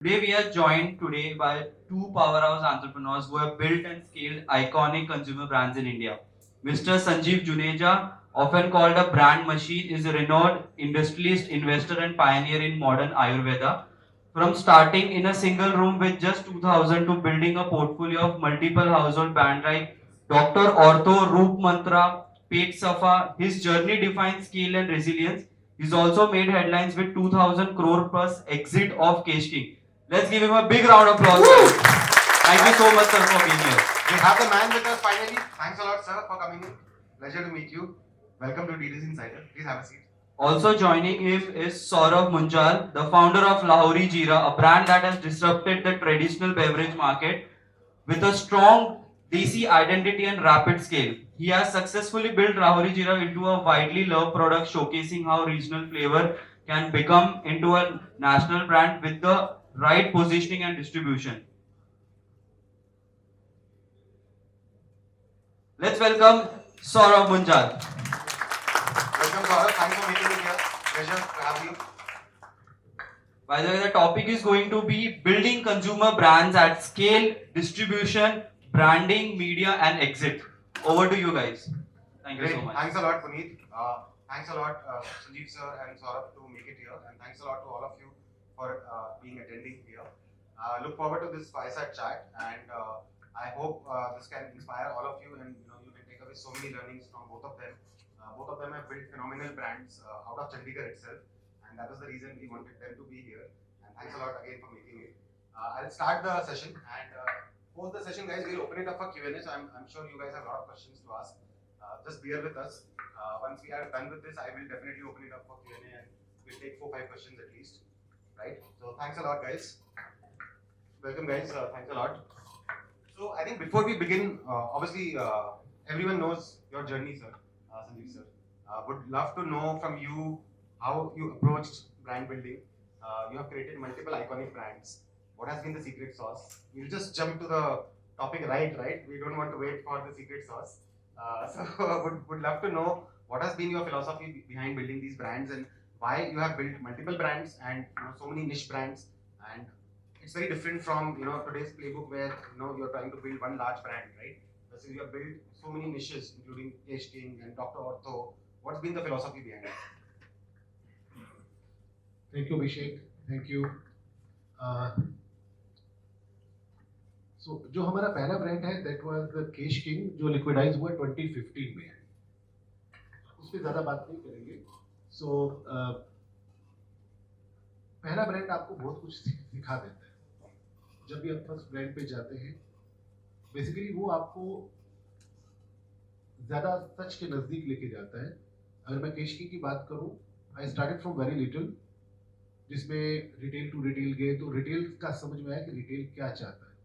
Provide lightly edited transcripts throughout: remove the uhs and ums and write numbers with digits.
Today we are joined today by two powerhouse entrepreneurs who have built and scaled iconic consumer brands in India. Mr. Sanjeev Juneja, often called a brand machine, is a renowned industrialist, investor and pioneer in modern Ayurveda. From starting in a single room with just 2000 to building a portfolio of multiple household brands like Dr. Ortho, Roop Mantra, Pet Safa, his journey defines skill and resilience. He's also made headlines with 2000 crore plus exit of Kesh King. Let's give him a big round of applause. Thank you so much, sir, for being here. We have the man with us finally. Thanks a lot, sir, for coming in. Pleasure to meet you. Welcome to D2C Insider. Please have a seat. Also joining him is Saurav Munjal, the founder of Lahori Jeera, a brand that has disrupted the traditional beverage market with a strong Desi identity and rapid scale. He has successfully built Lahori Jeera into a widely loved product, showcasing how regional flavor can become into a national brand with the right positioning and distribution. Let's welcome Saurav Munjal. Welcome, Gaurav. Thanks for meeting me here. Pleasure to have you. By the way, the topic is going to be building consumer brands at scale, distribution, branding, media, and exit. Over to you guys. Thank you Great. so much. Thanks a lot, Puneet. Thanks a lot, Sanjeev sir and Saurabh, to make it here. And thanks a lot to all of you for being attending here. Look forward to this fireside chat, and I hope this can inspire all of you, and you can take away so many learnings from both of them. Both of them have built phenomenal brands out of Chandigarh itself, and that was the reason we wanted them to be here. And thanks a lot again for making it. I'll start the session, and post the session, guys, we'll open it up for Q&A. So I'm sure you guys have a lot of questions to ask. Just bear with us. Once we are done with this, I will definitely open it up for Q&A, and we'll take 4-5 questions at least. Right? So thanks a lot, guys. Welcome, guys. Thanks a lot. So I think before we begin, obviously everyone knows your journey, sir, Sanjeev sir. Would love to know from you how you approached brand building. You have created multiple iconic brands. What has been the secret sauce? We'll just jump to the topic right? We don't want to wait for the secret sauce. So would love to know what has been your philosophy behind building these brands, and why you have built multiple brands and so many niche brands. And it's very different from today's playbook where you're trying to build one large brand, right? Versus you have built so many niches, including Kesh King and Dr. Ortho. What's been the philosophy behind it? Thank you, Abhishek. Thank you. So जो हमारा पहला brand है that was the Kesh King, जो लिक्विडाइज हुआ 2015 में, उस पर ज़्यादा बात नहीं करेंगे. So पहला ब्रांड आपको बहुत कुछ सिखा देता है. जब भी आप फर्स्ट ब्रांड पे जाते हैं, बेसिकली वो आपको ज़्यादा सच के नज़दीक लेके जाता है. अगर मैं केश किंग की बात करूँ, I started from very little, जिसमें रिटेल टू रिटेल गए तो रिटेल का समझ में आया कि रिटेल क्या चाहता है,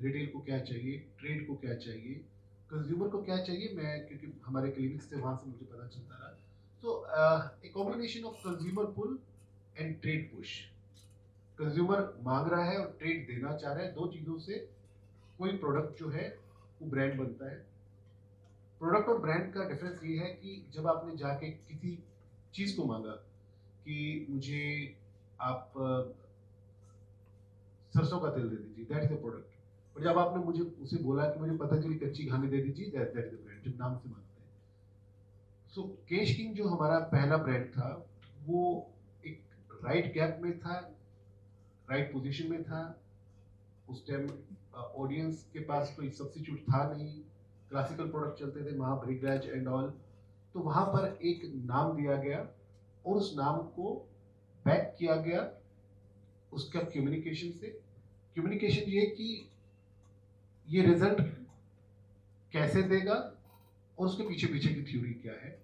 रिटेल को क्या चाहिए, ट्रेड को क्या चाहिए, कंज्यूमर को क्या चाहिए. मैं क्योंकि हमारे क्लिनिक्स थे वहाँ से मुझे पता चलता रहा. तो a combination of consumer pull and trade push. Consumer मांग रहा है और ट्रेड देना चाह रहा है. दो चीज़ों से कोई प्रोडक्ट जो है वो ब्रांड बनता है. प्रोडक्ट और ब्रांड का डिफरेंस ये है कि जब आपने जाके किसी चीज़ को मांगा कि मुझे आप सरसों का तेल दे दीजिए, दैट इज अ प्रोडक्ट. और जब आपने मुझे उसे बोला कि मुझे पतंजलि कच्ची घानी दे दीजिए, दैट इज अ ब्रांड, जब नाम से मांगते हैं. सो केश किंग जो हमारा पहला ब्रांड था, वो एक राइट गैप में था, राइट पोजीशन में था. उस टाइम ऑडियंस के पास कोई सब्स्टिट्यूट था नहीं. क्लासिकल प्रोडक्ट चलते थे, महाभृगराज एंड ऑल. तो वहाँ पर एक नाम दिया गया और उस नाम को बैक किया गया उसका कम्युनिकेशन से. कम्युनिकेशन ये कि ये रिजल्ट कैसे देगा और उसके पीछे पीछे की थ्योरी क्या है.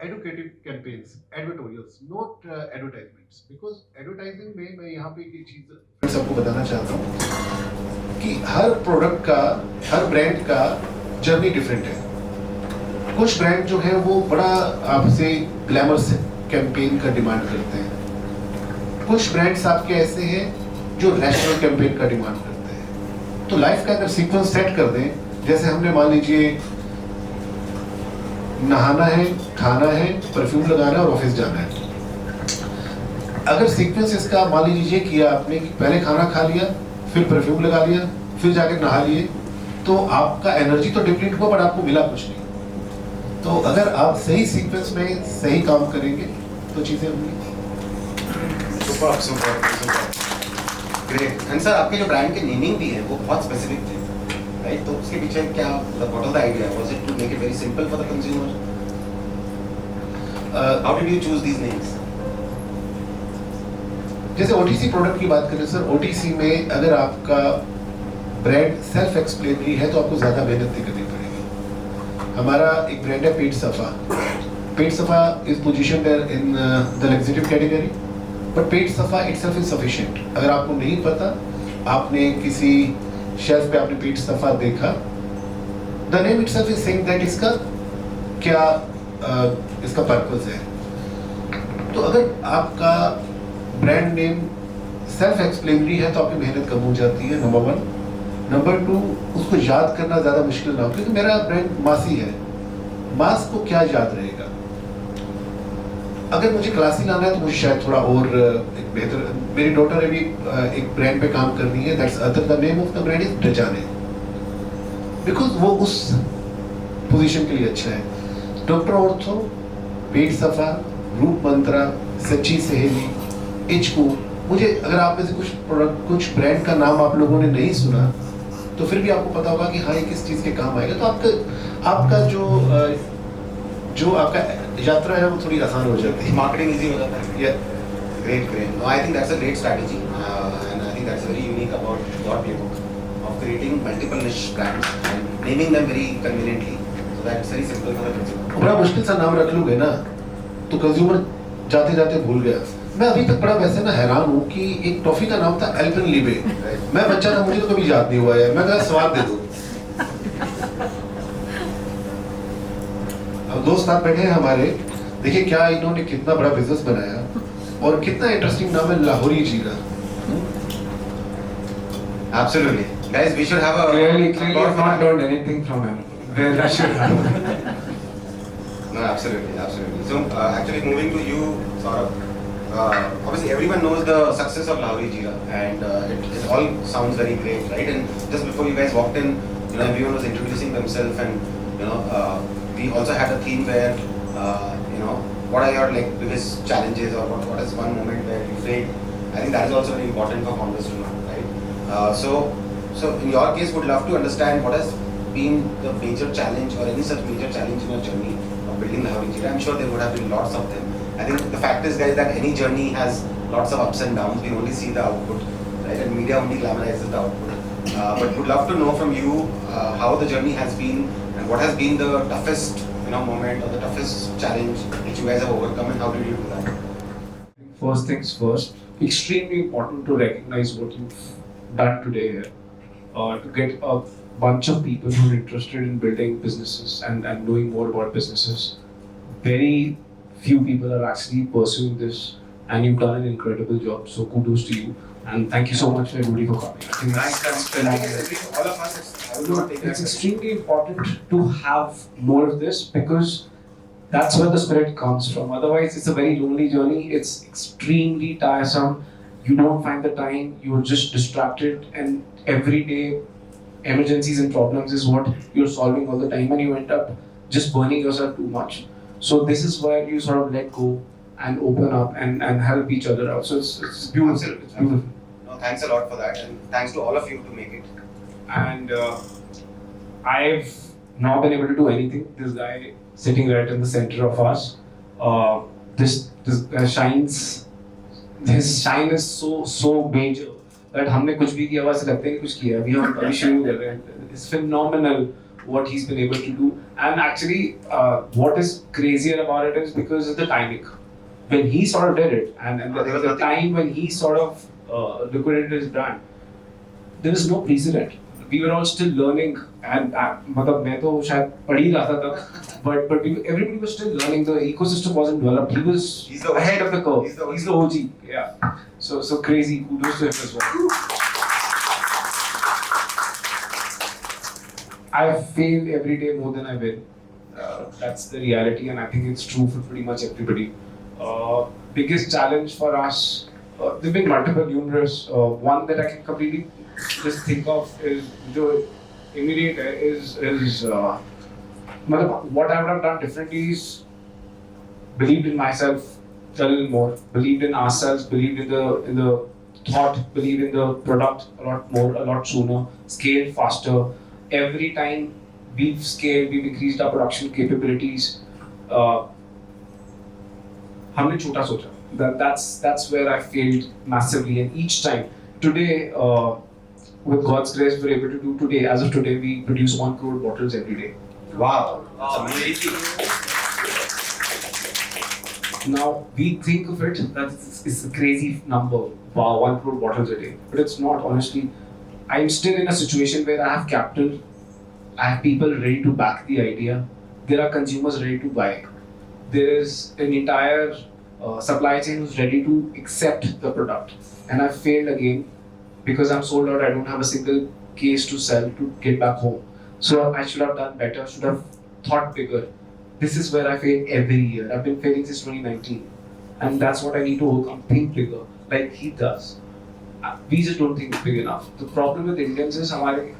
Educative campaigns, advertorials, not advertisements. Because advertising में मैं यहाँ पे एक चीज़ सबको बताना चाहता हूँ कि हर प्रोडक्ट का, हर ब्रांड का जर्नी डिफरेंट है. कुछ ब्रांड जो है वो बड़ा आपसे ग्लैमरस कैंपेन का डिमांड करते हैं. कुछ ब्रांड्स आपके ऐसे हैं जो रैशनल कैंपेन का डिमांड करते हैं. तो लाइफ का अगर सीक्वेंस सेट कर दें, जैसे हमने मान लीजिए नहाना है, खाना है, परफ्यूम लगाना है और ऑफिस जाना है, अगर सीक्वेंस इसका मान लीजिए किया आपने कि पहले खाना खा लिया, फिर परफ्यूम लगा लिया, फिर जाके नहा लिए, तो आपका एनर्जी तो डिप्लीट हुआ बट आपको मिला कुछ नहीं। तो अगर आप सही सीक्वेंस में सही काम करेंगे तो चीजें होंगी। Super great. एंड सर, आपके जो ब्रांड के नेमिंग भी है वो बहुत स्पेसिफिक थे, राइट? तो उसके पीछे क्या, what was the idea? Was it to make it very simple for the consumer? How did you choose these names? जैसे ओटीसी प्रोडक्ट की बात करें सर, ओटीसी में अगर आपका ब्रांड सेल्फ एक्सप्लेनरी है तो आपको ज़्यादा मेहनत नहीं करनी पड़ेगी। हमारा एक ब्रांड है पेट Safa. Pet Safa is positioned in the luxury category, but Pet Safa itself is sufficient. अगर आपको नहीं पता, आपने किसी शेल्फ पे आपने पेट सफा देखा, the name itself is saying that इसका क्या इसका पर्पस है। तो अगर आपका ब्रांड नेम सेल्फ एक्सप्लेनरी है तो आपकी मेहनत कम हो जाती है, नंबर 1। नंबर 2, उसको याद करना ज़्यादा मुश्किल ना हो, क्योंकि मेरा ब्रांड मासी है, मास को क्या याद रहेगा। अगर मुझे क्लासी लाना है तो मुझे शायद थोड़ा और एक बेहतर, मेरी डॉटर अभी एक ब्रांड पे काम कर रही है, that's other, the name of the brand is डजाने, बिकॉज वो उस पोजीशन के लिए अच्छा है। डॉक्टर ऑर्थो, पेट सफा, रूप मंत्रा, सच्ची सहेली, इचको, मुझे अगर आप में से कुछ प्रोडक्ट, कुछ ब्रांड का नाम आप लोगों ने नहीं सुना तो फिर भी आपको पता होगा कि हाँ ये किस चीज़ के काम आएगा। तो आपका जो आपका यात्रा है वो थोड़ी आसान हो जाती है, मार्केटिंग इजी हो जाता है। या Great. No, I think that's a great strategy, and I think that's very unique about your playbook of creating multiple niche brands and naming them very conveniently, so that it's very simple for the consumer. बड़ा मुश्किल सा नाम रख लोगे ना तो consumer जाते जाते भूल गया। मैं अभी तक बड़ा वैसे ना हैरान हूँ कि एक टॉफी का नाम था एल्पेनलीबे। मैं बच्चा था, मुझे तो कभी याद नहीं हुआ है, मैं कहा स्वाद दे दो। अब दोस्त साथ बैठे हैं हमारे, देखिए क्या इन्होंने कितना बड़ा बिजनेस बनाया और कितना इंटरेस्टिंग नाम है, लाहौरी जीरा। Absolutely, guys. We should have a Clearly, I've not learned anything from him. Where I should have. No, absolutely. So, actually, moving to you, Saurabh. Obviously, everyone knows the success of Lahori Jeera, and it all sounds very great, right? And just before you guys walked in, everyone was introducing themselves, and we also had a theme where, what are your biggest challenges, or what is one moment where you failed? I think that is also very important for founders to know, right? So in your case, would love to understand what has been the major challenge or any such major challenge in your journey of building Lahori Jeera. I'm sure there would have been lots of them. I think the fact is, guys, that any journey has lots of ups and downs. We only see the output, right? And media only glamorizes the output. But would love to know from you how the journey has been and what has been the toughest, moment or the toughest challenge which you guys have overcome, and how did you do that? First things first, extremely important to recognize what you've done today here. To get a bunch of people who are interested in building businesses and knowing more about businesses. Very few people are actually pursuing this, and you've done an incredible job. So kudos to you, and thank you so much everybody for coming. I think that's phenomenal. All of us, I would not take It's that. extremely important to have more of this because that's where the spirit comes from. Otherwise, it's a very lonely journey. It's extremely tiresome. You don't find the time. You're just distracted, and every day, emergencies and problems is what you're solving all the time, and you end up just burning yourself too much. So this is where you sort of let go and open up and help each other out. So it's beautiful. Absolutely. It's beautiful. No, thanks a lot for that, and thanks to all of you to make it. And I've not been able to do anything. This guy sitting right in the center of us, this guy shines. His shine is so major that हमने कुछ भी किया, वैसे लगता है कि कुछ किया है। अभी हम अभी शुरू कर रहे हैं। It's phenomenal what he's been able to do. And actually, what is crazier about it is because of the timing. When he sort of did it, and There was the nothing. time when he sort of liquidated his brand, there was no precedent. We were all still learning, and मतलब मैं तो शायद पढ़ ही रहा था तब, but everybody was still learning. The ecosystem wasn't developed. He was He's the OG. ahead of the curve. He's the OG. Yeah. So crazy. Kudos to him as well. I fail every day more than I win. That's the reality, and I think it's true for pretty much everybody. biggest challenge for us, there've been multiple, numerous. One that I can completely just think of is the immediate what I would have done differently is believed in myself a little more, believed in ourselves, believed in the thought, believed in the product a lot more, a lot sooner, scaled faster. Every time we've scaled, we've increased our production capabilities. हमने छोटा सोचा. That's where I failed massively, and each time. Today, with God's grace, we're able to do today. As of today, we produce 1 crore bottles every day. Wow, that's amazing. Now we think of it that it's a crazy number, wow, 1 crore bottles a day. But it's not, honestly. I'm still in a situation where I have capital, I have people ready to back the idea, there are consumers ready to buy. There is an entire supply chain who's ready to accept the product. And I failed again because I'm sold out, I don't have a single case to sell to get back home. So I should have done better, should have thought bigger. This is where I fail every year. I've been failing since 2019. And that's what I need to overcome. Think bigger, like he does. We just don't think big enough. The problem with Indians is I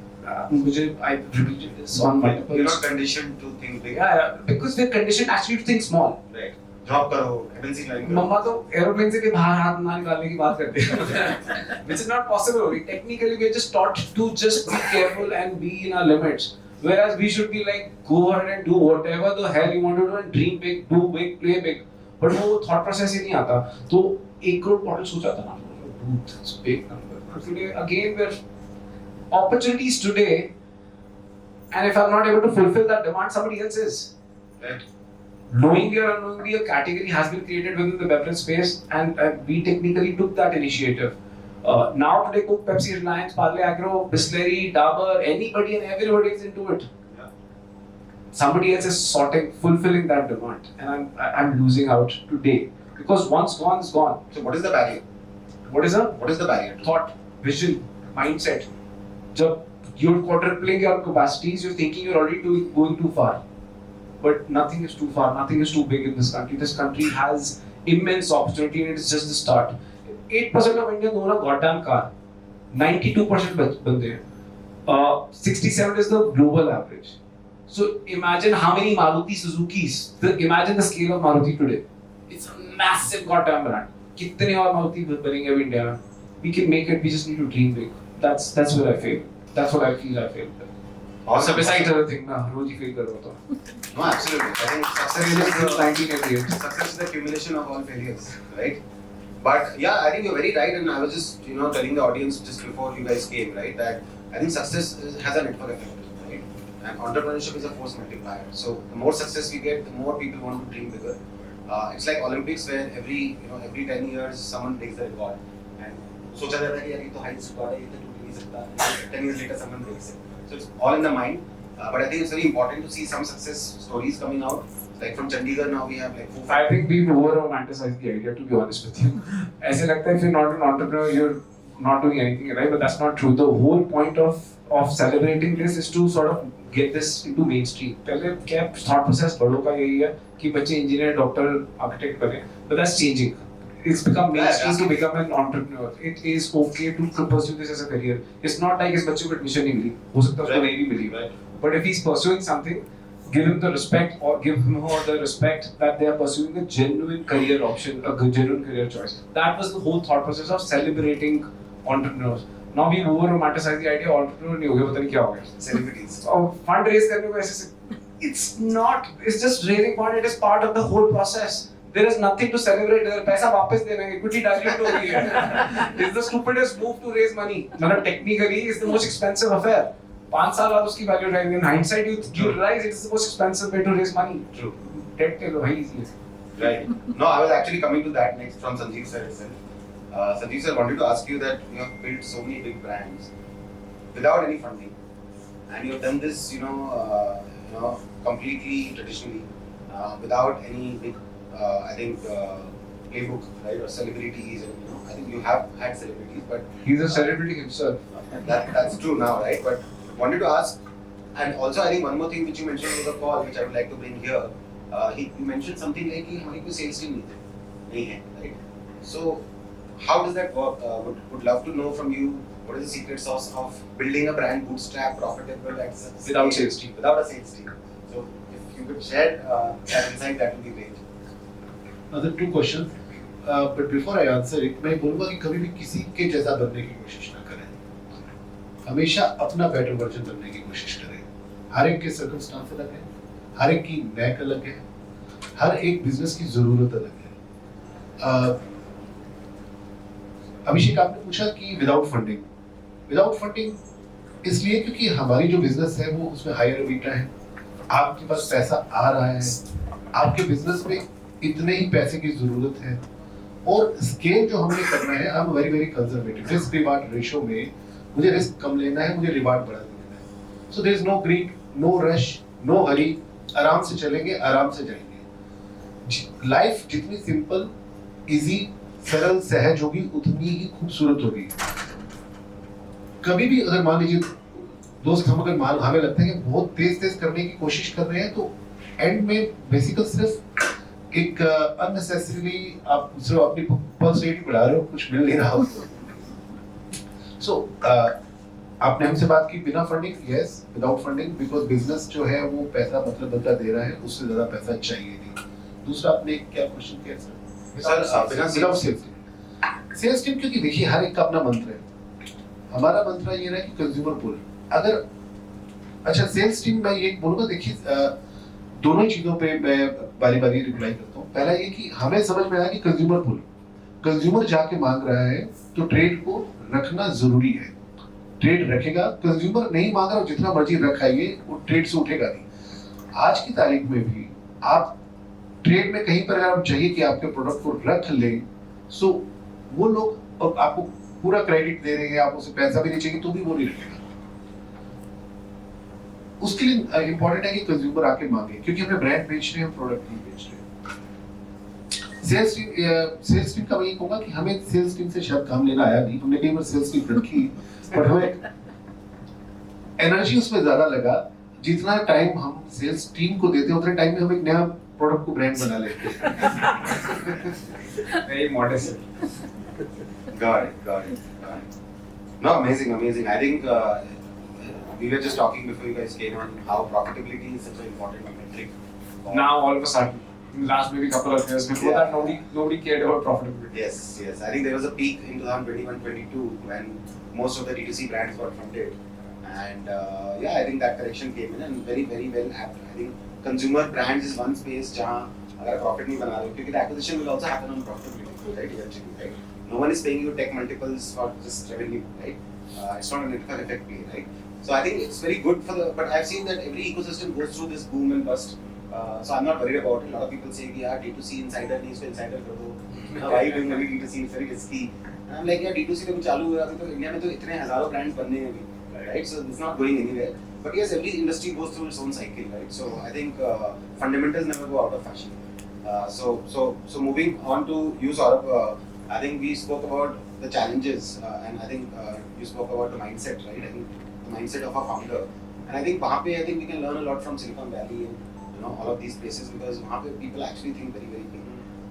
repeated this on multiple. You're not conditioned to think big. Yeah, because we're conditioned actually to think small. Right. Job करो, MNC line करो. मम्मा तो aeroplane से भी बाहर हाथ ना निकालने की बात करते हैं, which is not possible. Technically, we're just taught to just be careful and be in our limits. Whereas we should be like, go ahead and do whatever the hell you want to do and dream big, do big, play big. But वो thought process ही नहीं आता. तो 1 crore bottle सोचा था ना, dude, it's a big number. But today again we're opportunities today, and if I'm not able to fulfill that demand, somebody else is. Right. Knowingly or unknowingly, a category has been created within the beverage space, and we technically took that initiative. Now today, Coke, Pepsi, Reliance, Parle Agro, Bisleri, Dabur, anybody and everybody is into it. Yeah. Somebody else is fulfilling that demand, and I'm losing out today because once gone is gone. So what is the barrier? What is the barrier? Thought, vision, mindset. जब you're quadrupling your capacities, you're thinking you're already going too far. But nothing is too far, nothing is too big in this country. This country has immense opportunity and it's just the start. 8% of Indians own a goddamn car. 92% bande. 67 is the global average. So imagine how many Maruti Suzukis. Imagine the scale of Maruti today. It's a massive goddamn brand. कितने और Maruti बनेंगे अब India में? We can make it. We just need to dream big. That's where I fail. That's what I feel I failed. Awesome. Besides other thing, ना रोज ही fail कर रहा था. No, absolutely. I think success Since 1988. success is the accumulation of all failures, right? But yeah, I think you're very right, and I was just telling the audience just before you guys came, right, that I think success has a network effect, right? And entrepreneurship is a force multiplier. So the more success we get, the more people want to dream bigger. It's like Olympics where every 10 years someone breaks the record, and सोचा जाता है कि यार ये तो heights record है, ये तो टूट नहीं सकता. 10 years later someone breaks it. So it's all in the mind. But I think it's very important to see some success stories coming out. Like from Chandigarh now we have like 4-5. I think we've over-romanticized the idea, to be honest with you. ऐसे लगता है if you're not an entrepreneur, you're not doing anything right, but that's not true. The whole point of celebrating this is to sort of get this into mainstream. पहले क्या thought process बड़ों का यही है कि बच्चे engineer, doctor, architect बने, but that's changing. It's become mainstream to become an entrepreneur. It is okay to pursue this as a career. It's not like इस बच्चे को admission नहीं मिली, हो सकता है उसको नहीं भी मिली. But if he's pursuing something, give him the respect or give him or the respect that they are pursuing a genuine career option, a genuine career choice. That was the whole thought process of celebrating entrepreneurs. Now we over-romanticize the idea entrepreneur नहीं हो गया, पता नहीं क्या हो गया. Celebrities. Fund raise करने को ऐसे it's not. It's just raising fund. It is part of the whole process. There is nothing to celebrate. पैसा वापस देना है. Equity dilute हो गई है. It's the stupidest move to raise money. मतलब technically it's the most expensive affair. 5 साल बाद उसकी वैल्यू रहेगी. In hindsight, you realize it's the most expensive way to raise money. True. Debt ले लो भाई easy. Right. No, I was actually coming to that next from Sanjeev sir itself. Sanjeev sir, wanted to ask you that you have built so many big brands without any funding, and you have done this, completely traditionally, without any big, I think, playbook, right, or celebrities, and I think you have had celebrities, but He's a celebrity himself. that's true now, right? But wanted to ask, and also I think one more thing which you mentioned in the call, which I would like to bring here, you mentioned something like कि हमारी कोई sales team नहीं थी, नहीं है, right? So how does that work? Would love to know from you what is the secret sauce of building a brand bootstrap profitable at such Without scale, sales team. without a sales team. So if you could share that insight, that would be great. Other two questions. But before I answer it, मैं बोलूँगा कि कभी भी किसी के जैसा बनने की कोशिश ना करें. हमेशा अपना बेटर वर्जन बनने की कोशिश करें. हर एक के सर्कमस्टांस अलग है, हर एक की नेक अलग है, हर एक बिजनेस की जरूरत अलग है. अभिषेक, आपने पूछा कि विदाउट फंडिंग इसलिए क्योंकि हमारी जो बिजनेस है वो उसमें हायर बीटा है. आपके पास पैसा आ रहा है, आपके बिजनेस में इतने ही पैसे की जरूरत है, और स्केल जो हमने करना है, I am very very conservative. Risk reward ratio में मुझे रिस्क कम लेना है, मुझे रिवार्ड बड़ा लेना है. So there is no greed, no rush, no hurry. आराम से चलेंगे, आराम से जाएंगे. लाइफ जितनी सिंपल, इजी, सरल, सहज होगी उतनी ही खूबसूरत होगी. कभी भी अगर मान लीजिए दोस्त हम अगर हमें लगता है कि बहुत तेज करने की कोशिश कर रहे हैं, तो एंड में बेसिकली सिर्फ एक अननेसेसरीली आप सिर्फ अपनी पल्स रेट बढ़ा रहे हो, कुछ मिल नहीं रहा हो. सो आपने हमसे बात की बिना funding, yes, without funding, because business जो है वो पैसा मतलब बंदा दे रहा है, उससे ज्यादा पैसा चाहिए नहीं. दूसरा आपने क्या क्वेश्चन किया सर? Without sales team. क्योंकि देखिए हर एक का अपना मंत्र है. हमारा मंत्र ये रहा कि कंज्यूमर पुल. अगर अच्छा सेल्स टीम, मैं ये बोलूंगा, देखिए दोनों चीजों पे मैं बारी रिप्लाई करता हूँ. पहला ये कि हमें समझ में आया कि कंज्यूमर पुल, कंज्यूमर जाके मांग रहा है तो ट्रेड को रखना जरूरी है. ट्रेड रखेगा, कंज्यूमर नहीं मांग रहा, जितना मर्जी रखाइए, वो ट्रेड से उठेगा नहीं. आज की तारीख में भी आप ट्रेड में कहीं पर अगर आप चाहिए कि आपके प्रोडक्ट को रख लें, सो वो लोग आपको पूरा क्रेडिट दे रहे हैं, आप उसे पैसा भी नहीं चाहिए तो भी वो नहीं रखेगा. उसके लिए इंपॉर्टेंट है कि कंज्यूमर आके मांगे, क्योंकि हमने ब्रांड बेच रहे हैं, प्रोडक्ट नहीं बेच रहे. सेल्स टीम का मैं ये कहूंगा कि हमें सेल्स टीम से शायद काम लेना आया नहीं, हमने कई बार सेल्स टीम रखी, बट हमें एनर्जी उसमें ज्यादा लगा. जितना टाइम हम सेल्स टीम को देते हैं उतने टाइम में हम एक नया प्रोडक्ट को ब्रांड बना लेते हैं. Very modest. Got it. No, amazing. I think we were just talking before you guys came on how profitability is such an important metric. Now all of a sudden, in the last maybe couple of years, before Yeah. that nobody cared about profitability. Yes. I think there was a peak in 2021-22 when most of the D2C brands got funded, and I think that correction came in and very well apt. I think consumer brands is one space जहाँ अगर profit नहीं बना रहे हो, क्योंकि the acquisition will also happen on profitability, right? Eventually, right? No one is paying you tech multiples for just revenue, right? It's not a network effect play, right? So I think it's very good but I've seen that every ecosystem goes through this boom and bust. So I'm not worried about it. A lot of people say कि यार D2C insider नहीं, इसको insider कर दो. Why you doing only D2C? It's very risky. And I'm like यार D2C तो चालू हुआ, अभी तो इंडिया में तो इतने हजारों brands बनने हैं अभी, right? So it's not going anywhere. But yes, every industry goes through its own cycle, right? So I think fundamentals never go out of fashion. So moving on to you, Saurabh, I think we spoke about the challenges, and I think you spoke about the mindset, right? I think the mindset of a founder, and I think वहाँ पे I think we can learn a lot from Silicon Valley and all of these places, because वहाँ पे people actually think very big,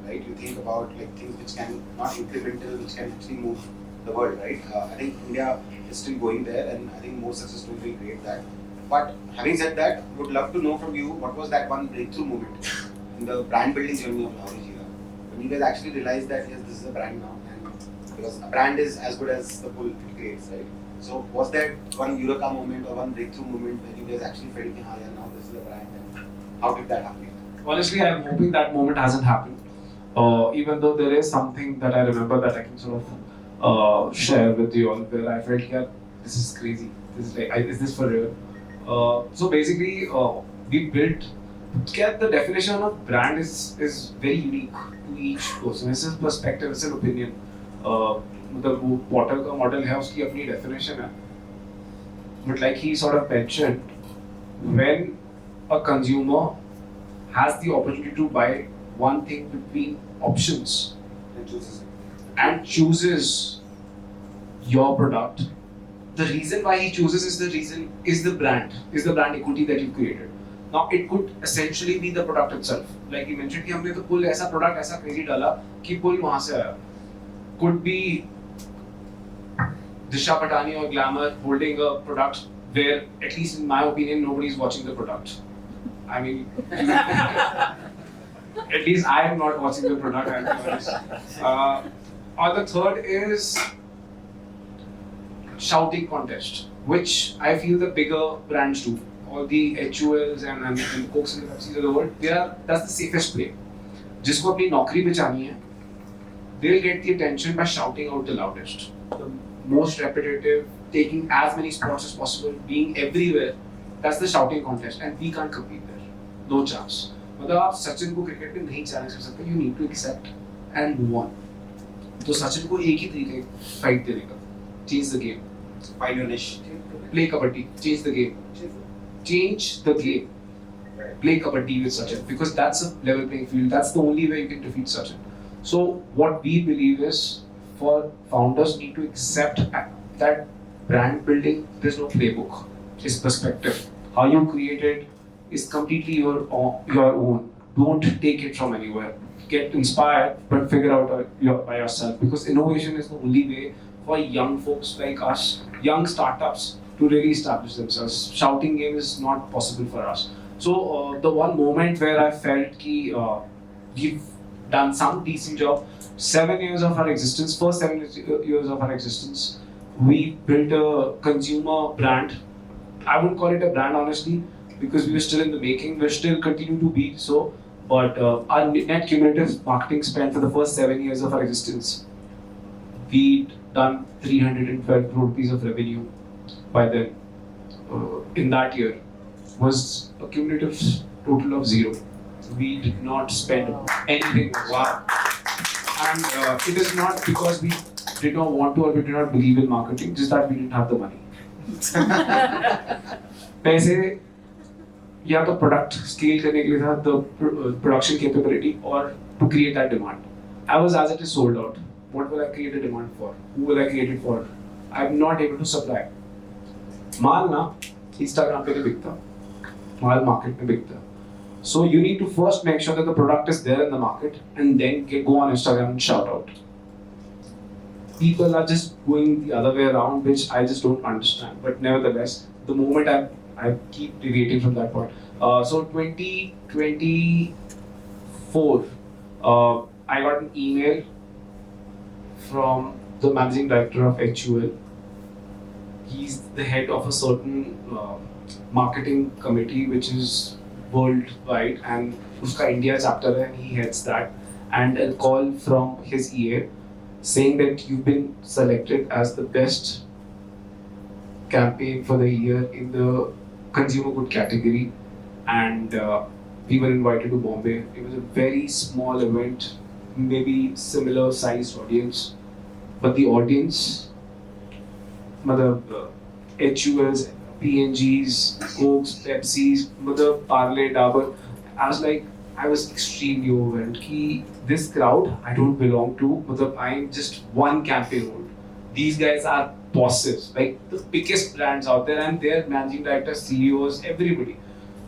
right? You think about like things which can not incremental, which can actually move the world, right? I think India is still going there, and I think more success stories will create that. But having said that, would love to know from you, what was that one breakthrough moment in the brand building journey of Lauri Jira, when you guys actually realized that yes, this is a brand now, and because a brand is as good as the pull it creates, right? So was that one eureka moment or one breakthrough moment when you guys actually felt that yeah, now this is a brand, and how did that happen? Honestly, I'm hoping that moment hasn't happened. Even though there is something that I remember that I can sort of share with you all, where I felt, yeah, this is crazy. This is like, is this for real? So basically, we built. The definition of brand is very unique to each person. It's his perspective, it's an opinion. मतलब वो Porter का model है, उसकी अपनी definition है. But like he sort of mentioned, when a consumer has the opportunity to buy one thing between options and chooses your product, the reason why he chooses is the brand equity that you've created. Now it could essentially be the product itself. Like you mentioned कि हमने तो पुल ऐसा product ऐसा crazy डाला कि पुल वहाँ से आया. Could be Disha Patani or Glamour holding a product where, at least in my opinion, nobody is watching the product. I mean, at least I am not watching the product. I'm honest. Or the third is shouting contest, which I feel the bigger brands do. All the HULs and the Cokes and the Pepsis of the world, that's the safest play. जिसको अपनी नौकरी बचानी है, they'll get the attention by shouting out the loudest, the most repetitive, taking as many spots as possible, being everywhere. That's the shouting contest, and we can't compete there. No chance. मतलब आप सचिन को cricket में नहीं challenge कर सकते. You need to accept and move on. तो सचिन को एक ही तरीके फाइट देने का. Change the game. Find your niche. Play kabaddi. Change the game. Change the game. Play kabaddi with Sachin, because that's a level playing field. That's the only way you can defeat Sachin. So what we believe is, for founders need to accept that brand building, there's no playbook. It's perspective. How you create it is completely your own. Don't take it from anywhere. Get inspired, but figure out by yourself, because innovation is the only way for young folks like us, young startups, to really establish themselves. Shouting game is not possible for us. So the one moment where I felt ki we've done some decent job, 7 years of our existence, first 7 years of our existence, we built a consumer brand. I wouldn't call it a brand honestly, because we were still in the making. We're still continuing to be so, but our net cumulative marketing spend for the first 7 years of our existence, we'd done 312 crore rupees of revenue. By then, in that year, was a cumulative total of 0. We did not spend anything. Wow. And it is not because we did not want to or we did not believe in marketing, just that we didn't have the money. पैसे या तो product scale करने के लिए था, the production capability, or to create that demand. I was as it is sold out. What will I create a demand for? Who will I create it for? I'm not able to supply. माल ना Instagram पे नहीं बिकता, माल market में बिकता. So you need to first make sure that the product is there in the market, and then go on Instagram and shout out. People are just going the other way around, which I just don't understand. But nevertheless, the moment I keep deviating from that point. So 2024, I got an email from the managing director of HUL. He's the head of a certain marketing committee which is worldwide, and uska India chapter hai, and he heads that. And a call from his EA saying that you've been selected as the best campaign for the year in the consumer good category, and we were invited to Bombay. It was a very small event, maybe similar sized audience, but the audience, HULs, PNGs, Cokes, Pepsis, Parle, Dabur. I was extremely overwhelmed. Ki this crowd I don't belong to. I'm just one campaign old. These guys are bosses, like the biggest brands out there, and their managing directors, CEOs, everybody.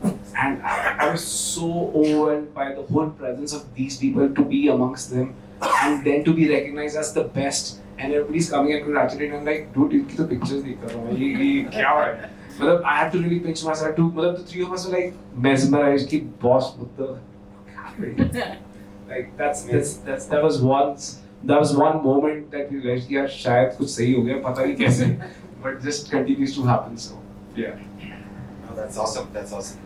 And I was so overwhelmed by the whole presence of these people, to be amongst them, and then to be recognized as the best. And everybody's coming and congratulating. I'm like, dude, इनकी तो pictures देख रहा हूँ. ये क्या है? I had to really pinch myself too. The three of us were like mesmerized. Ki boss, what the like that was one moment that we realized यार शायद कुछ सही हो गया, पता नहीं कैसे, but just continues to happen. So yeah. No, that's awesome. That's awesome.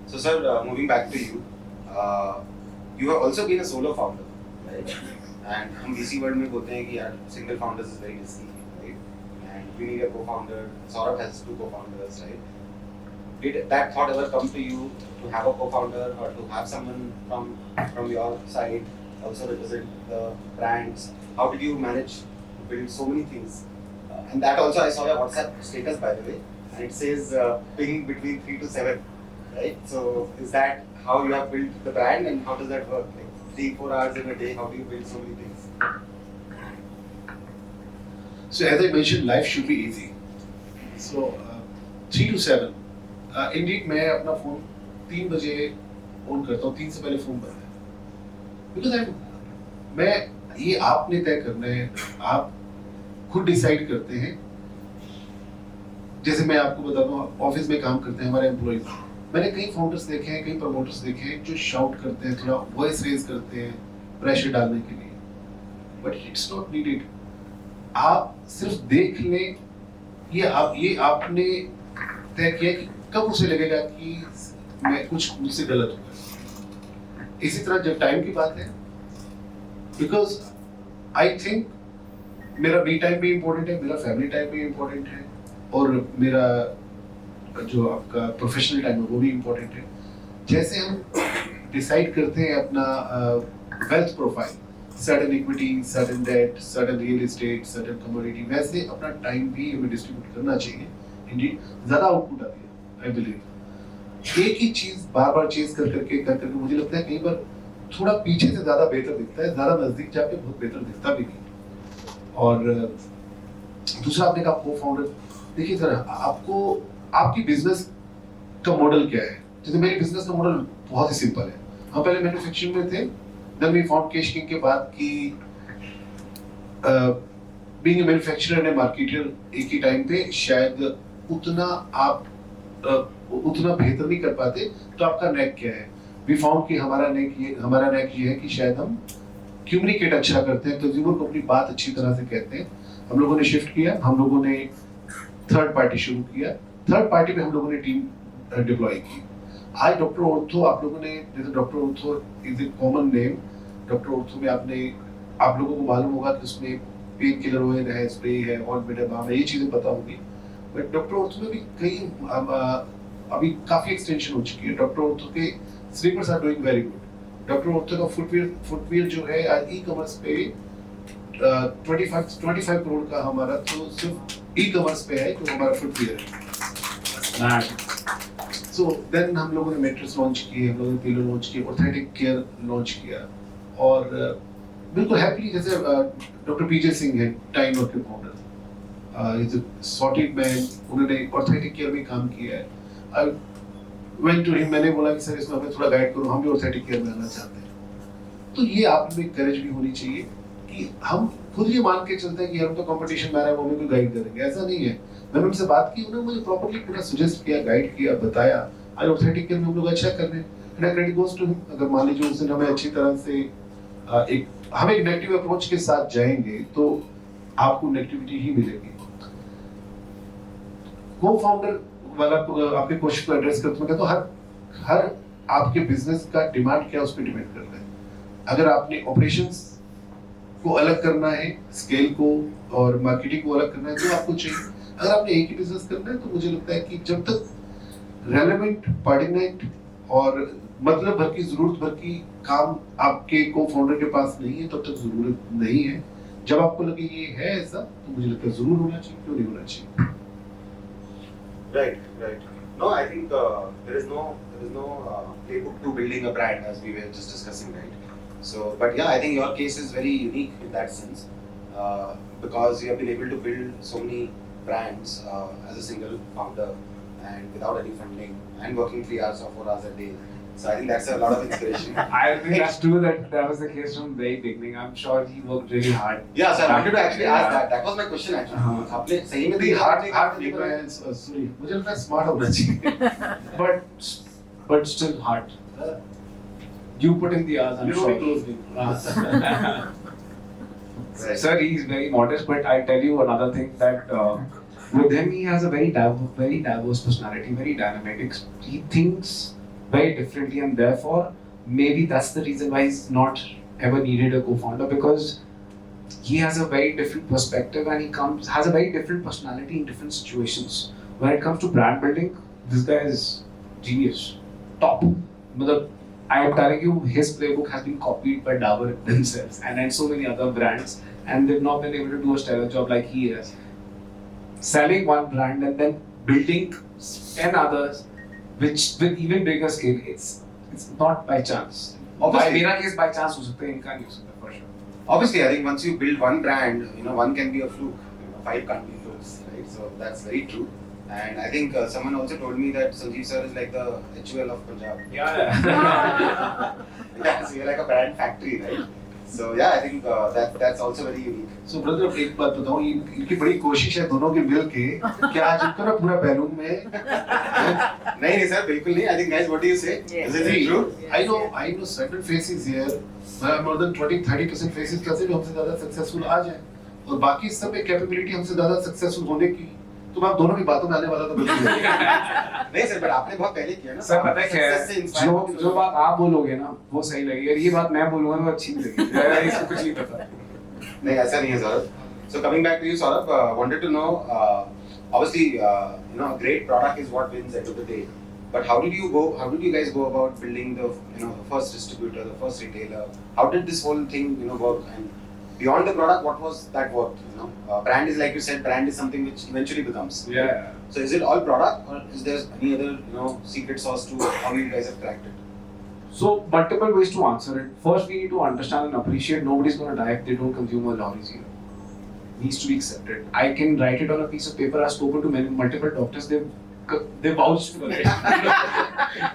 So sir, moving back to you, you have also been a solo founder, right? And हम VC world में बोलते हैं कि यार single founders is very risky, right? And we need a co-founder. Saurabh has 2 co-founders, right? Did that thought ever come to you to have a co-founder, or to have someone from your side also represent the brands? How did you manage to build so many things? And that also, I saw your WhatsApp status, by the way, and it says ping between 3 to 7, right? So is that how you have built the brand, and how does that work? Like 3-4 hours in a day, how do you build so many things? So as I mentioned, life should be easy. So 3 to 7. Indeed, मैं अपना phone 3 बजे phone करता हूँ, 3 से पहले phone बंद है, because मैं ये आपने तय करना है, आप खुद डिसाइड करते हैं। जैसे मैं आपको बताता हूँ, ऑफिस में काम करते हैं हमारे एम्प्लॉइज, मैंने कई फाउंडर्स देखे हैं, कई प्रमोटर्स देखे हैं जो शाउट करते हैं, थोड़ा वॉइस रेज करते हैं प्रेशर डालने के लिए, बट इट्स नॉट नीडेड। आप सिर्फ देख लें, ये आपने तय किया कि कब उसे लगेगा कि मैं कुछ मुझसे गलत हुआ। इसी तरह जब टाइम की बात है, बिकॉज आई थिंक मेरा मी टाइम भी इम्पोर्टेंट है, मेरा फैमिली टाइम भी इम्पोर्टेंट है, और मेरा जो आपका प्रोफेशनल टाइम है वो भी इम्पोर्टेंट है। जैसे हम डिसाइड करते हैं अपना wealth profile, sudden equity, sudden debt, sudden real estate, sudden commodity, वैसे अपना टाइम भी हमें डिस्ट्रीब्यूट करना चाहिए। इंडीड ज़्यादा आउटपुट आती है, आई बिलीव। एक ही चीज़ बार बार चेज कर करके मुझे लगता है कई बार थोड़ा पीछे से ज़्यादा बेहतर दिखता है, ज़्यादा नज़दीक जाके बहुत बेहतर दिखता भी नहीं। और दूसरा आपने कहा को फाउंडर, देखिए सर, आपको आपकी बिजनेस का मॉडल क्या है? जैसे मेरी बिजनेस का मॉडल बहुत ही सिंपल है। हम पहले मैन्युफैक्चरिंग में थे, then we found Kesh King के बाद कि being a manufacturer and a marketer एक ही टाइम पे शायद उतना आप उतना बेहतर नहीं कर पाते, तो आपका नेक क्या है? वी फाउंड कि हमारा नेक ये है कि शायद हम कम्युनिकेट अच्छा करते हैं, कंज्यूमर को अपनी बात अच्छी तरह से कहते हैं। हम लोगों ने शिफ्ट किया, हम लोगों ने थर्ड पार्टी शुरू किया, थर्ड पार्टी पे हम लोगों ने टीम डिप्लॉय की। आज डॉक्टर ऑर्थो, आप लोगों ने, जैसे doctor ortho is a common name, doctor ortho में आप लोगों को मालूम होगा कि उसमें पेन किलर ऑयल है, स्प्रे है, और बाम है, ये चीजें पता होंगी। बट डॉक्टर ऑर्थो में भी कई अभी काफी एक्सटेंशन हो चुकी है। डॉक्टर ऑर्थो के slippers are doing very good. Doctor ortho का फुटवियर जो है आज ई कॉमर्स पे 25 करोड़ का हमारा तो सिर्फ ई कॉमर्स पे है, जो हमारा फुटवियर है। सो देन हम लोगों ने मैट्रेस लॉन्च किए, हम लोगों ने पिलो लॉन्च किए, ऑर्थेटिक केयर लॉन्च किया, और बिल्कुल हैप्पी। जैसे डॉक्टर पीजे सिंह है, टाइम वर्क के founder, is a sorted man, उन्होंने ऑर्थेटिक केयर में काम किया है। आई वेंट टू हिम, मैंने बोला कि सर इसमें हमें थोड़ा गाइड करो, हम भी ऑर्थेटिक केयर में आना चाहते हैं। तो ये आप में करेज भी होनी चाहिए कि हम खुद ये मान के चलते हैं कि हम तो कंपटीशन में आ रहे हैं, वो हमें कोई गाइड करेंगे, ऐसा नहीं है। मैंने उनसे बात की, उन्होंने मुझे प्रॉपर्ली पूरा सजेस्ट किया, गाइड किया, बताया। आज ऑर्थेटिक केयर में हम लोग अच्छा कर रहे हैं, and credit goes to him. अगर मान लीजिए उस दिन हमें अच्छी तरह से हम एक नेगेटिव अप्रोच के साथ जाएंगे तो आपको नेगेटिविटी ही मिलेगी। को फाउंडर वाला आपके क्वेश्चन को एड्रेस करते मैं कहता हूँ हर आपके बिजनेस का डिमांड क्या, उस पर डिपेंड करता है। अगर आपने ऑपरेशंस को अलग करना है, स्केल को और मार्केटिंग को अलग करना है, तो आपको चाहिए। अगर आपने एक ही बिजनेस करना है, तो मुझे लगता है कि जब तक रेलेवेंट, पर्टिनेंट और मतलब भर की, जरूरत भर की काम आपके को फाउंडर के पास नहीं है, तब तक जरूरत नहीं है। जब आपको लगे ये है ऐसा, तो मुझे लगता है जरूर होना चाहिए, क्यों नहीं होना चाहिए। Right. No, I think there is no playbook to building a brand, as we were just discussing, right? So, but yeah, I think your case is very unique in that sense, because you have been able to build so many brands as a single founder and without any funding and working 3 hours or 4 hours a day. So I think that's a lot of inspiration. I think that's true, that was the case from the very beginning. I'm sure he worked really hard. Yeah, so I wanted to actually ask that. That was my question actually. आपने सही में hard sorry, मुझे लगता है smart होना चाहिए, but still hard. You put in the hours, I'm sure. Right. Sir, he's very modest, but I'll tell you another thing that with him, he has a very diverse personality, very dynamic. He thinks very differently, and therefore, maybe that's the reason why he's not ever needed a co-founder, because he has a very different perspective and has a very different personality in different situations. When it comes to brand building, this guy is genius, top. I am telling you, his playbook has been copied by Dabur themselves and so many other brands, and they've not been able to do a stellar job like he has. Selling one brand and then building 10 others, which with even bigger scale, it's not by chance. Obviously, मेरा case by chance हो सकता है, इनका नहीं हो सकता for sure. Obviously, I think once you build one brand, one can be a fluke. 5 can't be flukes, right? So that's very true. And I think someone also told me that Sanjeev sir is like the HUL of Punjab. Yeah. Yeah, so you're like a brand factory, right? So yeah, I think that's also very unique. So brother एक बात बताऊं, इनकी बड़ी कोशिश है दोनों की मिल के कि आज इनको ना पूरा बैलून में नहीं sir, बिल्कुल नहीं. I think guys, what do you say? Yeah. Is it true? I know certain faces here, more than 20-30% faces कैसे भी हमसे ज़्यादा सक्सेसफुल आ जाए और बाकी सब में कैपेबिलिटी हमसे ज़्यादा सक्सेसफुल होने की, तो मैं आप दोनों की बातों में आने वाला तो बिल्कुल नहीं. नहीं सर, बट आपने बहुत पहले किया ना. सर पता है क्या है, Success से inspire होके जो बात आप बोलोगे ना वो सही लगेगी और ये बात मैं बोलूंगा तो अच्छी नहीं लगेगी. इसको कुछ नहीं पता. नहीं, ऐसा नहीं है Saurabh. So coming back to you, Saurabh, wanted to know, obviously, a great product is what wins end of the day. But how did you guys go about building the first distributor, the first retailer? How did this whole thing work? And beyond the product, what was that work? Brand is, like you said, brand is something which eventually becomes. Yeah. So is it all product, or is there any other secret sauce to how you guys have cracked it? So multiple ways to answer it. First, we need to understand and appreciate nobody's going to die if they don't consume a Lorry Zero. Needs to be accepted. I can write it on a piece of paper. I've spoken to multiple doctors. They vouched for it.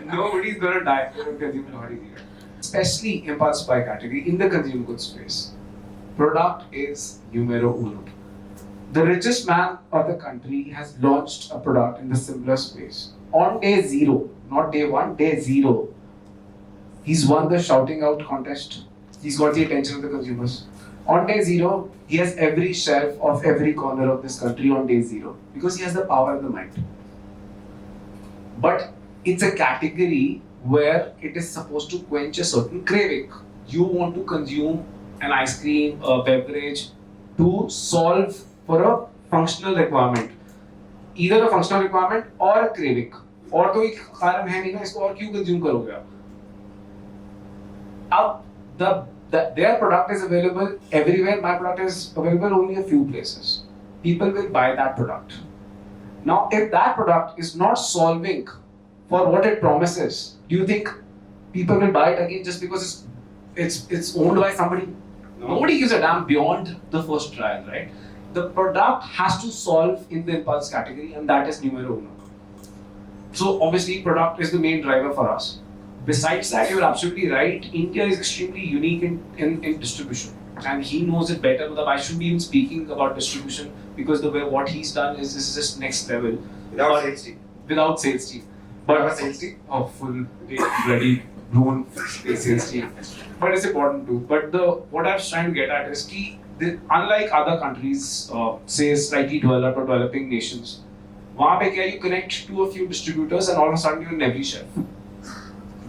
Nobody's going to die if they don't consume a Lorry Zero. Especially impulse buy category in the consumer goods space. Product is numero uno. The richest man of the country has launched a product in the similar space. On day zero, not day one, day zero. He's won the shouting out contest. He's got the attention of the consumers. On day zero, he has every shelf of every corner of this country on day zero because he has the power and the might. But it's a category where it is supposed to quench a certain craving. You want to consume an ice cream, a beverage to solve for a functional requirement. Either a functional requirement or a craving. और कोई कारण है नहीं ना इसको और क्यों consume करोगे आप? अब their product is available everywhere. My product is available only a few places. People will buy that product. Now, if that product is not solving for what it promises, do you think people will buy it again just because it's owned by somebody? No. Nobody gives a damn beyond the first trial, right? The product has to solve in the impulse category, and that is numero uno. So obviously, product is the main driver for us. Besides that, you're absolutely right. India is extremely unique in distribution, and he knows it better. But I shouldn't be even speaking about distribution because the way what he's done is just next level. Without sales team. Without sales team. But have a sales team? Oh, full bloody blown sales team. But it's important too. But what I was trying to get at is that unlike other countries, say slightly developed or developing nations, वहाँ पे क्या you connect to a few distributors and all of a sudden you're in every shelf.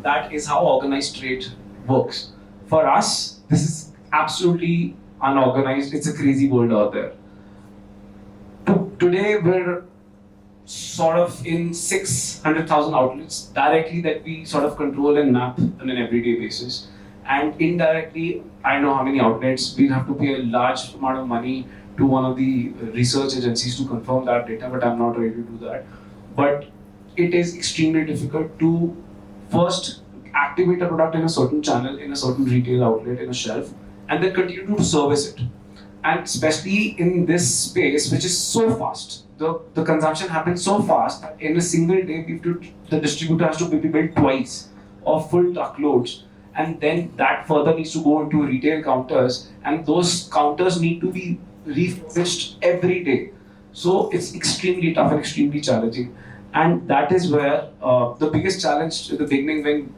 That is how organized trade works. For us, this is absolutely unorganized. It's a crazy world out there. Today, we're sort of in 600,000 outlets directly that we sort of control and map on an everyday basis. And indirectly, I know how many outlets. We'll have to pay a large amount of money to one of the research agencies to confirm that data, but I'm not ready to do that. But it is extremely difficult to first activate a product in a certain channel, in a certain retail outlet, in a shelf, and then continue to service it. And especially in this space, which is so fast, the consumption happens so fast that in a single day, the distributor has to be built twice of full truckloads, and then that further needs to go into retail counters, and those counters need to be refurbished every day. So it's extremely tough and extremely challenging. And that is where the biggest challenge at the beginning, when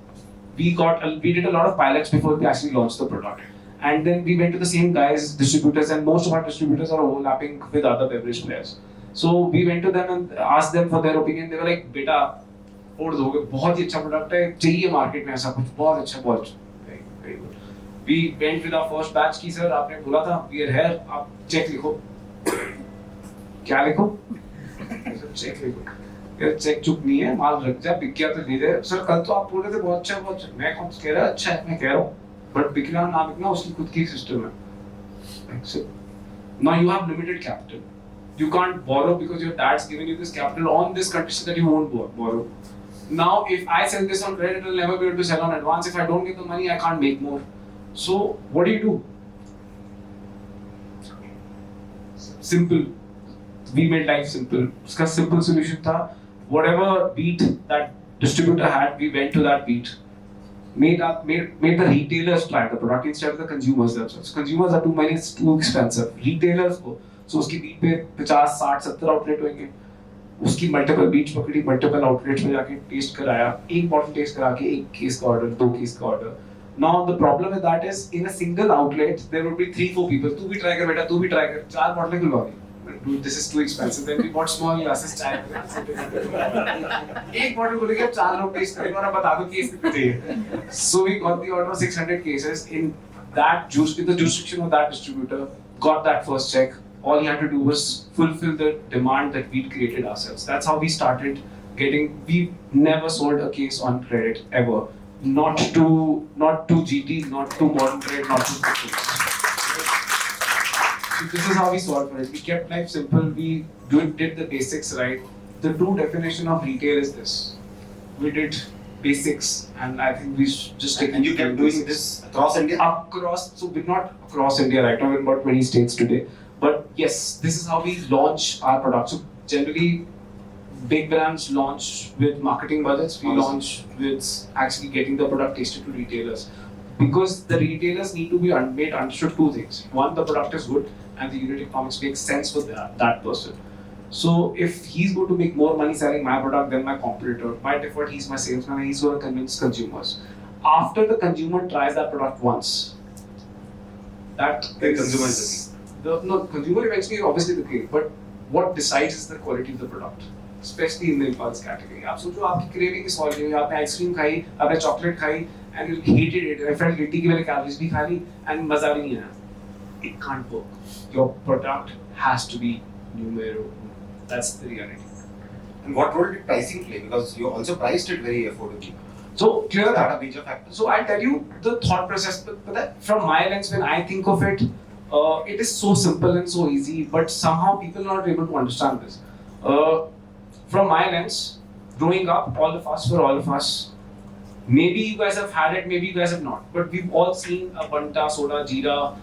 we did a lot of pilots before we actually launched the product. And then we went to the same guys, distributors, and most of our distributors are overlapping with other beverage players. So we went to them and asked them for their opinion. They were like, "Beta, छोड़ दोगे, बहुत ही अच्छा product है, चाहिए market में ऐसा कुछ, बहुत अच्छा, बहुत very good." We went with our first batch की sir, आपने बोला था, we are here, आप check लिखो. क्या लिखो? Check लिखो. यार चेक चुप नहीं है, माल रख जा, बिक गया तो दे दे। सर कल तो आप बोल रहे थे बहुत अच्छा, बहुत अच्छा। मैं कौन कह रहा अच्छा है, मैं कह रहा हूँ, बट बिकना ना बिकना उसकी खुद की सिस्टम है। Now you have limited capital. You can't borrow because your dad's given you this capital on this condition that you won't borrow. Now if I sell this on credit, I'll never be able to sell on advance. If I don't get the money, I can't make more. So what do? Simple. we made life simple. उसका simple solution था, whatever beat that distributor had, we went to that beat. Made the retailers try the product instead of the consumers themselves. Consumers are too many, it's too expensive. Retailers को, so उसकी beat पे 50, 60, 70 outlet होंगे. उसकी multiple beats पकड़ी, multiple outlets में जाके test कराया, एक बॉटल टेस्ट करा के एक केस का ऑर्डर, 2 केस का order. Now the problem with that is in a single outlet there would be 3-4 people. तू भी ट्राई कर बेटा, तू भी ट्राई कर. 4 बॉटलें खुलवानी. Dude, this is too expensive. Then we bought small glasses चाय. एक बॉटल को लेके 4 लोग टेस्ट करेंगे और अब बता दो केस कितने चाहिए. So we got the order of 600 cases in that juice, in the jurisdiction of that distributor. Got that first check. All he had to do was fulfill the demand that we'd created ourselves. That's how we started getting. We never sold a case on credit ever. Not to GT, not to modern trade, not to customers. So this is how we solved for it. We kept life simple. We did the basics right. The true definition of retail is this. We did basics, and I think we just take. And you kept doing this across India? Across, so we're not across India right now. We're in about 20 states today. But yes, this is how we launch our products. So generally, big brands launch with marketing budgets. We launch with actually getting the product tasted to retailers. Because the retailers need to be made understood 2 things. One, the product is good and the unit economics makes sense for that person. So if he's going to make more money selling my product than my competitor, by default he's my salesman and he's going to convince consumers. After the consumer tries that product once, that The consumer is the key. Consumer eventually obviously the key, but what decides is the quality of the product, especially in the impulse category. आप सोचो आपकी craving is solved, आपने ice cream खाई, आपने chocolate खाई, and you hated it. I felt guilty कि मैंने calories भी खा ली, and मजा भी नहीं आया. It can't work. Your product has to be numero uno. That's the reality. And what role did pricing play? Because you also priced it very affordably. So clear Is that. that a major factor? So I'll tell you the thought process, but that from my lens, when I think of it, it is so simple and so easy, but somehow people are not able to understand this. From my lens, growing up, all of us, maybe you guys have had it, maybe you guys have not, but we've all seen a Banta soda jeera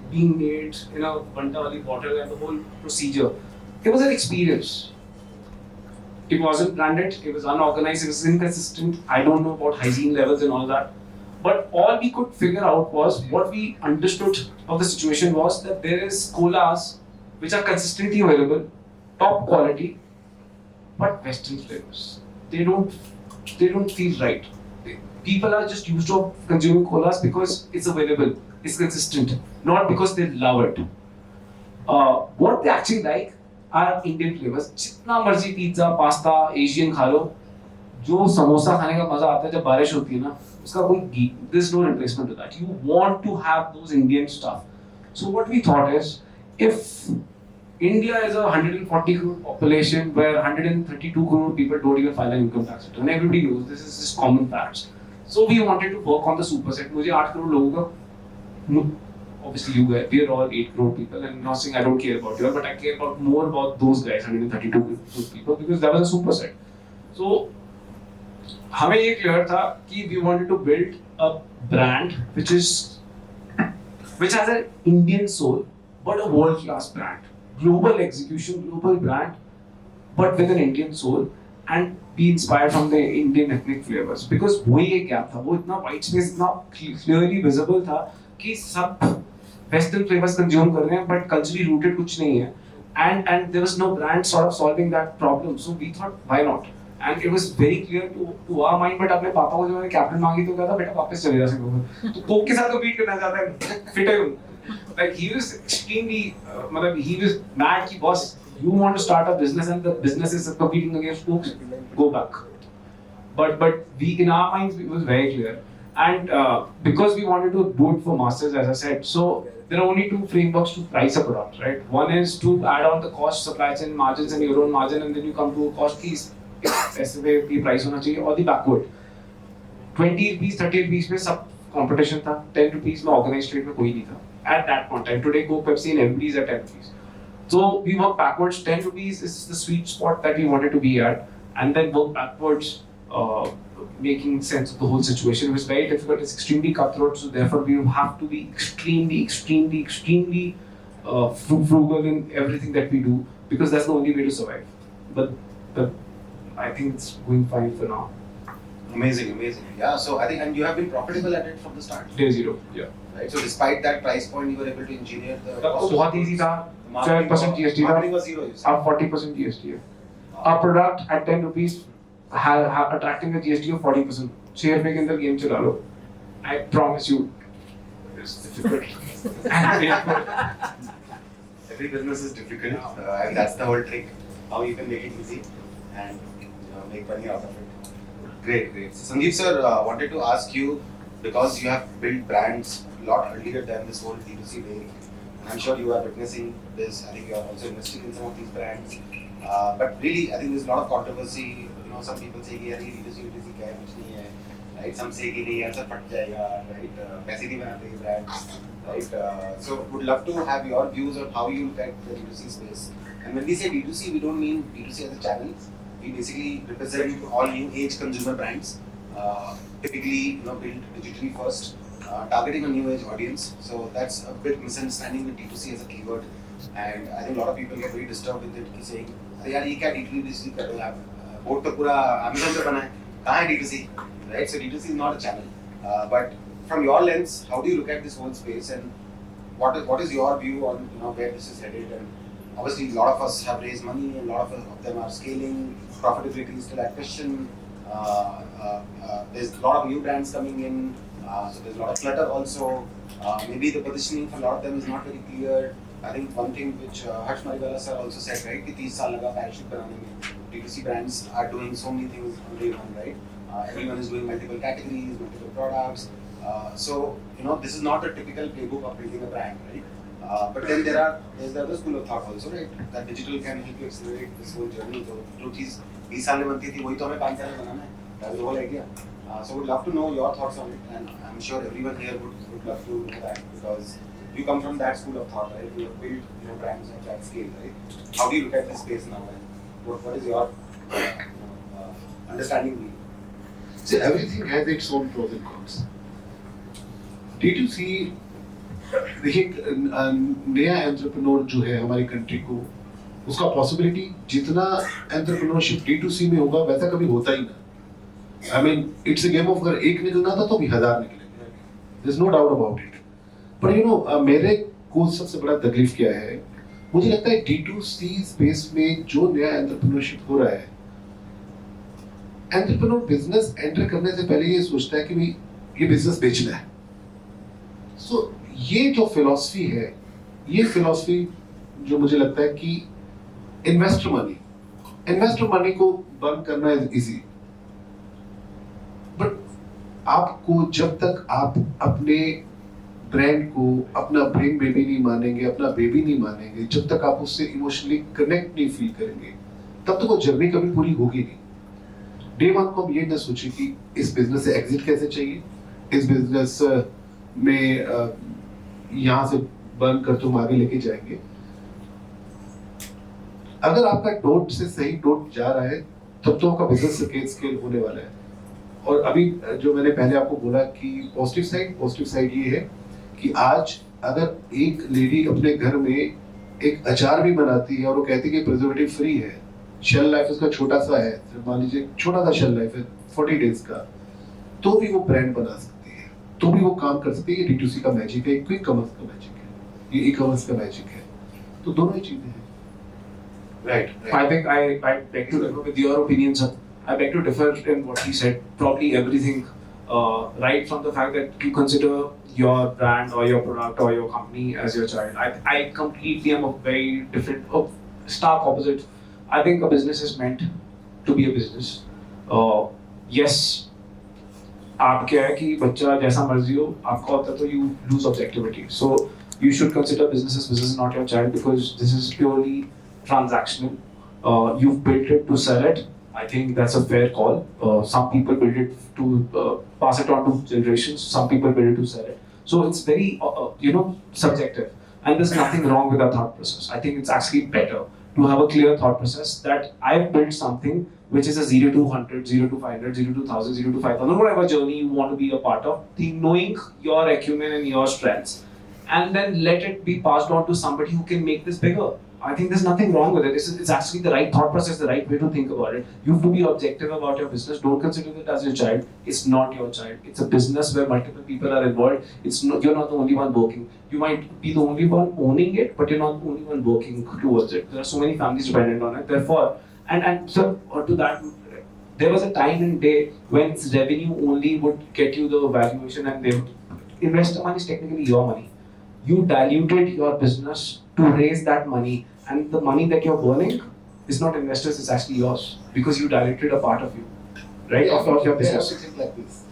being made in a Banta wali bottle and the whole procedure. It was an experience. It wasn't branded, it was unorganized, it was inconsistent. I don't know about hygiene levels and all that. But all we could figure out was, what we understood of the situation was that there is colas which are consistently available, top quality, but Western flavors. They don't feel right. People are just used to consuming colas because it's available, it's consistent, not because they love it. What they actually like are Indian flavors. जितना मर्जी pizza, pasta, Asian खा लो, जो समोसा खाने का मजा आता है जब बारिश होती है ना, उसका कोई there's no replacement to that. You want to have those Indian stuff. So what we thought is, if India is a 140 crore population where 132 crore people don't even file an income tax return, everybody knows this is just common facts. So we wanted to work on the superset. मुझे 8 crore लोगों का, obviously you guys, we are all 8 crore people, and not saying I don't care about you all, but I care more about those guys, 132 crore people, because that was a superset. So हमें ये clear था कि we wanted to build a brand which has an Indian soul, but a world-class brand, global execution, global brand, but with an Indian soul, and be inspired from the Indian ethnic flavors. Because वही एक gap था, वो इतना white space इतना clearly visible था कि सब Western flavors consume कर रहे हैं, but culturally rooted कुछ नहीं है, and there was no brand sort of solving that problem. So we thought, why not? And it was very clear to our mind. But अपने पापा को जब मैंने कैप्टन मांगी तो कहता बेटा वापस चले जा सिंगापुर, तो कोक के साथ compete करना चाहता है, fit है. Like he was extremely, he was mad कि boss, you want to start a business and the business is competing against Coke, go back. But we, in our minds, it was very clear. And because we wanted to do it for masters, as I said, so there are only 2 frameworks to price a product, right? One is to add on the cost, supply chain margins and your own margin, and then you come to a cost piece. ऐसे की price होना चाहिए, और दी backward 20 rupees 30 rupees में सब competition था, 10 rupees में organised trade में कोई नहीं था at that point. And today Coke, Pepsi and everybody is at 10 rupees. So we work backwards. 10 rupees is the sweet spot that we wanted to be at, and then work backwards, making sense of the whole situation. It was very difficult, it's extremely cutthroat, so therefore we have to be extremely frugal in everything that we do, because that's the only way to survive. But I think it's going fine for now. Amazing. Yeah, so I think, and you have been profitable at it from the start, Day zero. Yeah. right? So despite that price point, you were able to engineer the तो cost. बहुत easy था. Marketing 12% GST था. Marketing was zero, you said. अब 40% GST है. Our product at 10 rupees attracting a GST of 40%. 6 रुपए के अंदर game चला लो. I promise you, it's difficult and painful. Every business is difficult, and that's the whole trick. How you can make it easy and make money out of it. Great. So Sanjeev sir, wanted to ask you, because you have built brands a lot earlier than this whole D2C way, and I'm sure you are witnessing this. I think you are also investing in some of these brands. But really, I think there's a lot of controversy. Some people say कि यार ये D2C क्या है, कुछ नहीं है, right? Some say कि नहीं यार सब फट जाएगा, right? पैसे नहीं बनाते ये brands, right? So would love to have your views on how you look at the D2C space. And when we say D2C, we don't mean D2C as a channel. We basically represent all new age consumer brands, typically built digitally first, targeting a new age audience. So that's a bit misunderstanding with D2C as a keyword, and I think a lot of people get very disturbed with it, saying, "अरे यार ये क्या D2C कर रहे हो आप? Board तो पूरा Amazon पे बना है, कहाँ है D2C?" Right? So D2C is not a channel. But from your lens, how do you look at this whole space, and what is your view on where this is headed? And obviously, a lot of us have raised money, and a lot of them are scaling. Profitability is still at question. There's a lot of new brands coming in, so there's a lot of clutter also. Maybe the positioning for a lot of them is not very clear. I think one thing which Harsh Mariwala sir also said, right, कि 30 साल लगा Parachute बनाने में. D2C brands are doing so many things on day one, right? Everyone is doing multiple categories, multiple products. So this is not the typical playbook of building a brand, right? But then there's the other school of thought also, right? That digital can help you accelerate this whole journey. So जो चीज़ 20 साल में बनती थी वही तो हमें 5 साल में बनाना है. That's the whole idea. So we'd love to know your thoughts on it, and I'm sure everyone here would love to know that, because you come from that school of thought, right? You have built brands at that scale, right? How do you look at this space now, and what is your understanding? See, everything has its own pros and cons. D2C, देखिए नया entrepreneur जो है हमारी country को, उसका possibility जितना entrepreneurship D2C में होगा वैसा कभी होता ही ना. I mean, it's a game of अगर एक निकलना था तो भी 1000 निकलेंगे. There's no doubt about it. पर मेरे को सबसे बड़ा तकलीफ क्या है, मुझे लगता है D2C स्पेस में जो नया एंटरप्रेन्योरशिप हो रहा है, एंटरप्रेन्योर बिजनेस एंटर करने से पहले ये सोचता है कि भाई ये बिजनेस बेचना है. सो ये जो फिलॉसफी है, ये फिलॉसफी जो मुझे लगता है कि इन्वेस्टर मनी को बंद करना इज इजी, बट आपको जब तक आप अपने ब्रांड को अपना ब्रेन बेबी नहीं मानेंगे, अपना बेबी नहीं मानेंगे, जब तक आप उससे इमोशनली कनेक्ट नहीं फील करेंगे, तब तक वो जर्नी कभी पूरी होगी नहीं. डे वन को हम ये न सोचे कि इस बिजनेस से एग्जिट कैसे चाहिए, इस बिजनेस में यहाँ से बंद कर तुम आगे लेके जाएंगे. अगर आपका डोट से सही डोट जा रहा है तब तो आपका बिजनेस स्केल होने वाला है. और अभी जो मैंने पहले आपको बोला कि पॉजिटिव साइड ये है कि आज अगर एक लेडी अपने घर में एक अचार भी बनाती है और वो कहती है कि प्रिजर्वेटिव फ्री है, शेल लाइफ उसका छोटा सा है, मान लीजिए छोटा सा शेल लाइफ है 40 डेज का, तो भी वो ब्रांड बना सकती है, तो भी वो काम कर सकती है. ये D2C का मैजिक है, क्विक कॉमर्स का मैजिक है, ये ई-कॉमर्स का मैजिक है. तो दोनों ही चीजें हैं. Right. I think I beg to differ with your opinion, sir. I beg to differ in what he said. Probably everything, right from the fact that you consider your brand or your product or your company as your child. I completely am a very different, stark opposite. I think a business is meant to be a business. Yes, आप क्या है कि बच्चा जैसा मर्जी हो आपका होता है तो you lose objectivity. So you should consider business as business, not your child, because this is purely transactional. You've built it to sell it. I think that's a fair call. Some people build it to pass it on to generations. Some people build it to sell it. So it's very, subjective. And there's nothing wrong with that thought process. I think it's actually better to have a clear thought process that I've built something which is a 0 to 100, 0 to 500, 0 to 1000, 0 to 5000, whatever journey you want to be a part of, knowing your acumen and your strengths. And then let it be passed on to somebody who can make this bigger. I think there's nothing wrong with it. It's actually the right thought process, the right way to think about it. You have to be objective about your business. Don't consider it as your child. It's not your child. It's a business where multiple people are involved. You're not the only one working. You might be the only one owning it, but you're not the only one working towards it. There are so many families dependent on it. Therefore, and so to that, there was a time and day when revenue only would get you the valuation, and investor money is technically your money. You diluted your business to raise that money, and the money that you're burning is not investors, it's actually yours because you diluted a part of you, right? Of your business. They have to think like this.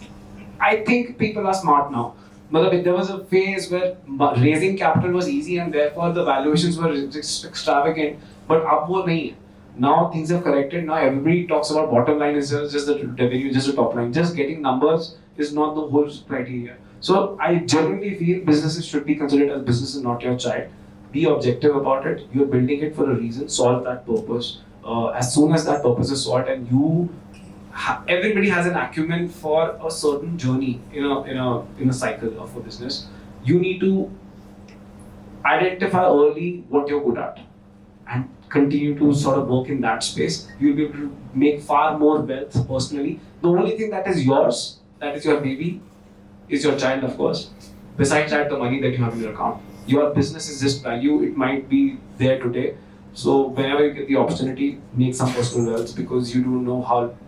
I think people are smart now. Matlab, there was a phase where raising capital was easy and therefore the valuations were extravagant, but ab wo nahi hai. Now things have corrected. Now everybody talks about bottom line is just the revenue, just the top line. Just getting numbers is not the whole criteria. So I genuinely feel businesses should be considered as businesses, not your child. Be objective about it. You're building it for a reason. Solve that purpose. As soon as that purpose is solved, and everybody has an acumen for a certain journey in a cycle of a business. You need to identify early what you're good at and continue to sort of work in that space. You'll be able to make far more wealth personally. The only thing that is yours, that is your baby, is your child, of course. Besides that, the money that you have in your account. Your business is just value. It might be there today. So whenever you get the opportunity, make some personal wealth because you don't know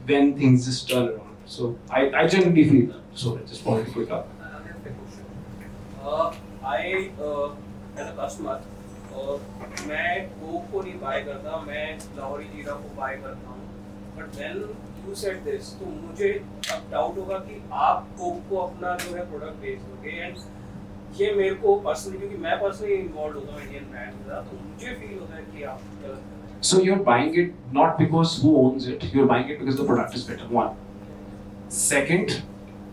when things just turn around. So I genuinely feel that. So I just wanted to put it up. I as a customer मैं Coke को नहीं bye करता, मैं लाहौरी जीरा को bye करता हूँ. But when you said this, तो मुझे अब डाउट होगा कि आप कोक को अपना जो है प्रोडक्ट बेच दोगे, एंड ये मेरे को पर्सनली, क्योंकि मैं पर्सनली इन्वॉल्व होता हूँ इंडियन ब्रांड के साथ, तो मुझे फील होता है कि आप गलत कर रहे हैं. So you're buying it not because who owns it, you're buying it because the product is better. One. Second,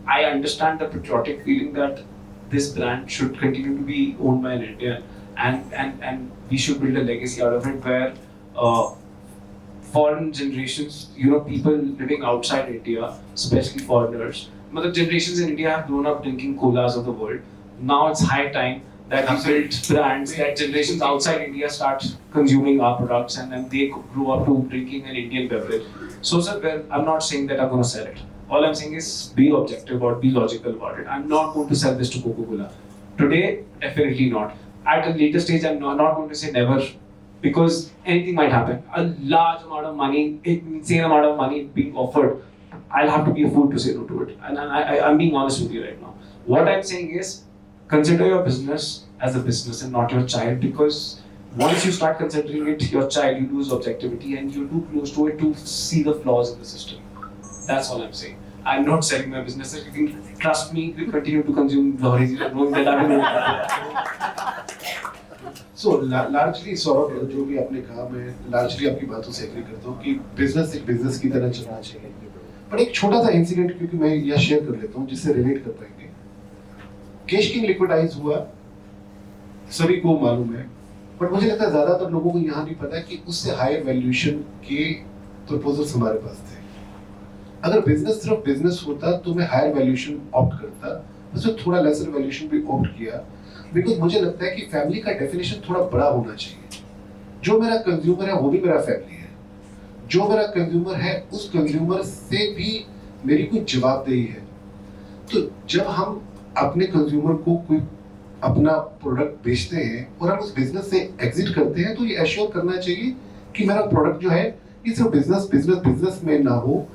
I understand the patriotic feeling that this brand should continue to be owned by an Indian, and we should build a legacy out of it where foreign generations, people living outside India, especially foreigners, the generations in India have grown up drinking colas of the world. Now it's high time that we build brands that generations outside India start consuming our products, and then they grow up to drinking an Indian beverage. So sir, well, I'm not saying that I'm going to sell it. All I'm saying is be objective about, be logical about it. I'm not going to sell this to Coca-Cola. Today, definitely not. At a later stage, I'm not going to say never, because anything might happen. A large amount of money, insane amount of money being offered, I'll have to be a fool to say no to it. And I'm being honest with you right now. What I'm saying is, consider your business as a business and not your child, because once you start considering it your child, you lose objectivity and you're too close to it to see the flaws in the system. That's all I'm saying. I'm not selling my business. You can trust me, we continue to consume Lahori, knowing that I will. So largely Saurabh जो भी आपने कहा, मैं largely आपकी बातों से agree करता हूँ कि बिजनेस एक बिजनेस की तरह चलना चाहिए. पर एक छोटा सा इंसिडेंट क्योंकि मैं यह शेयर कर लेता हूँ जिससे रिलेट कर पाएंगे. कैश किंग लिक्विडाइज हुआ, सभी को मालूम है, बट मुझे लगता है ज्यादातर लोगों को यहाँ नहीं पता कि उससे हायर वैल्यूएशन के प्रपोजल्स हमारे पास थे. अगर बिजनेस सिर्फ बिजनेस होता तो मैं हायर वैल्यूएशन ऑप्ट करता, उसमें थोड़ा लेसर वैल्यूएशन भी ऑप्ट किया, बिकॉज मुझे लगता है कि फैमिली का डेफिनेशन थोड़ा बड़ा होना चाहिए. जो मेरा कंज्यूमर है वो भी मेरा फैमिली है. जो मेरा कंज्यूमर है उस कंज्यूमर से भी मेरी कोई जवाबदेही है. तो जब हम अपने कंज्यूमर को कोई अपना प्रोडक्ट बेचते हैं और हम उस बिजनेस से एग्जिट करते हैं, तो ये एश्योर करना चाहिए कि मेरा प्रोडक्ट जो है ये सिर्फ बिजनेस में ना हो.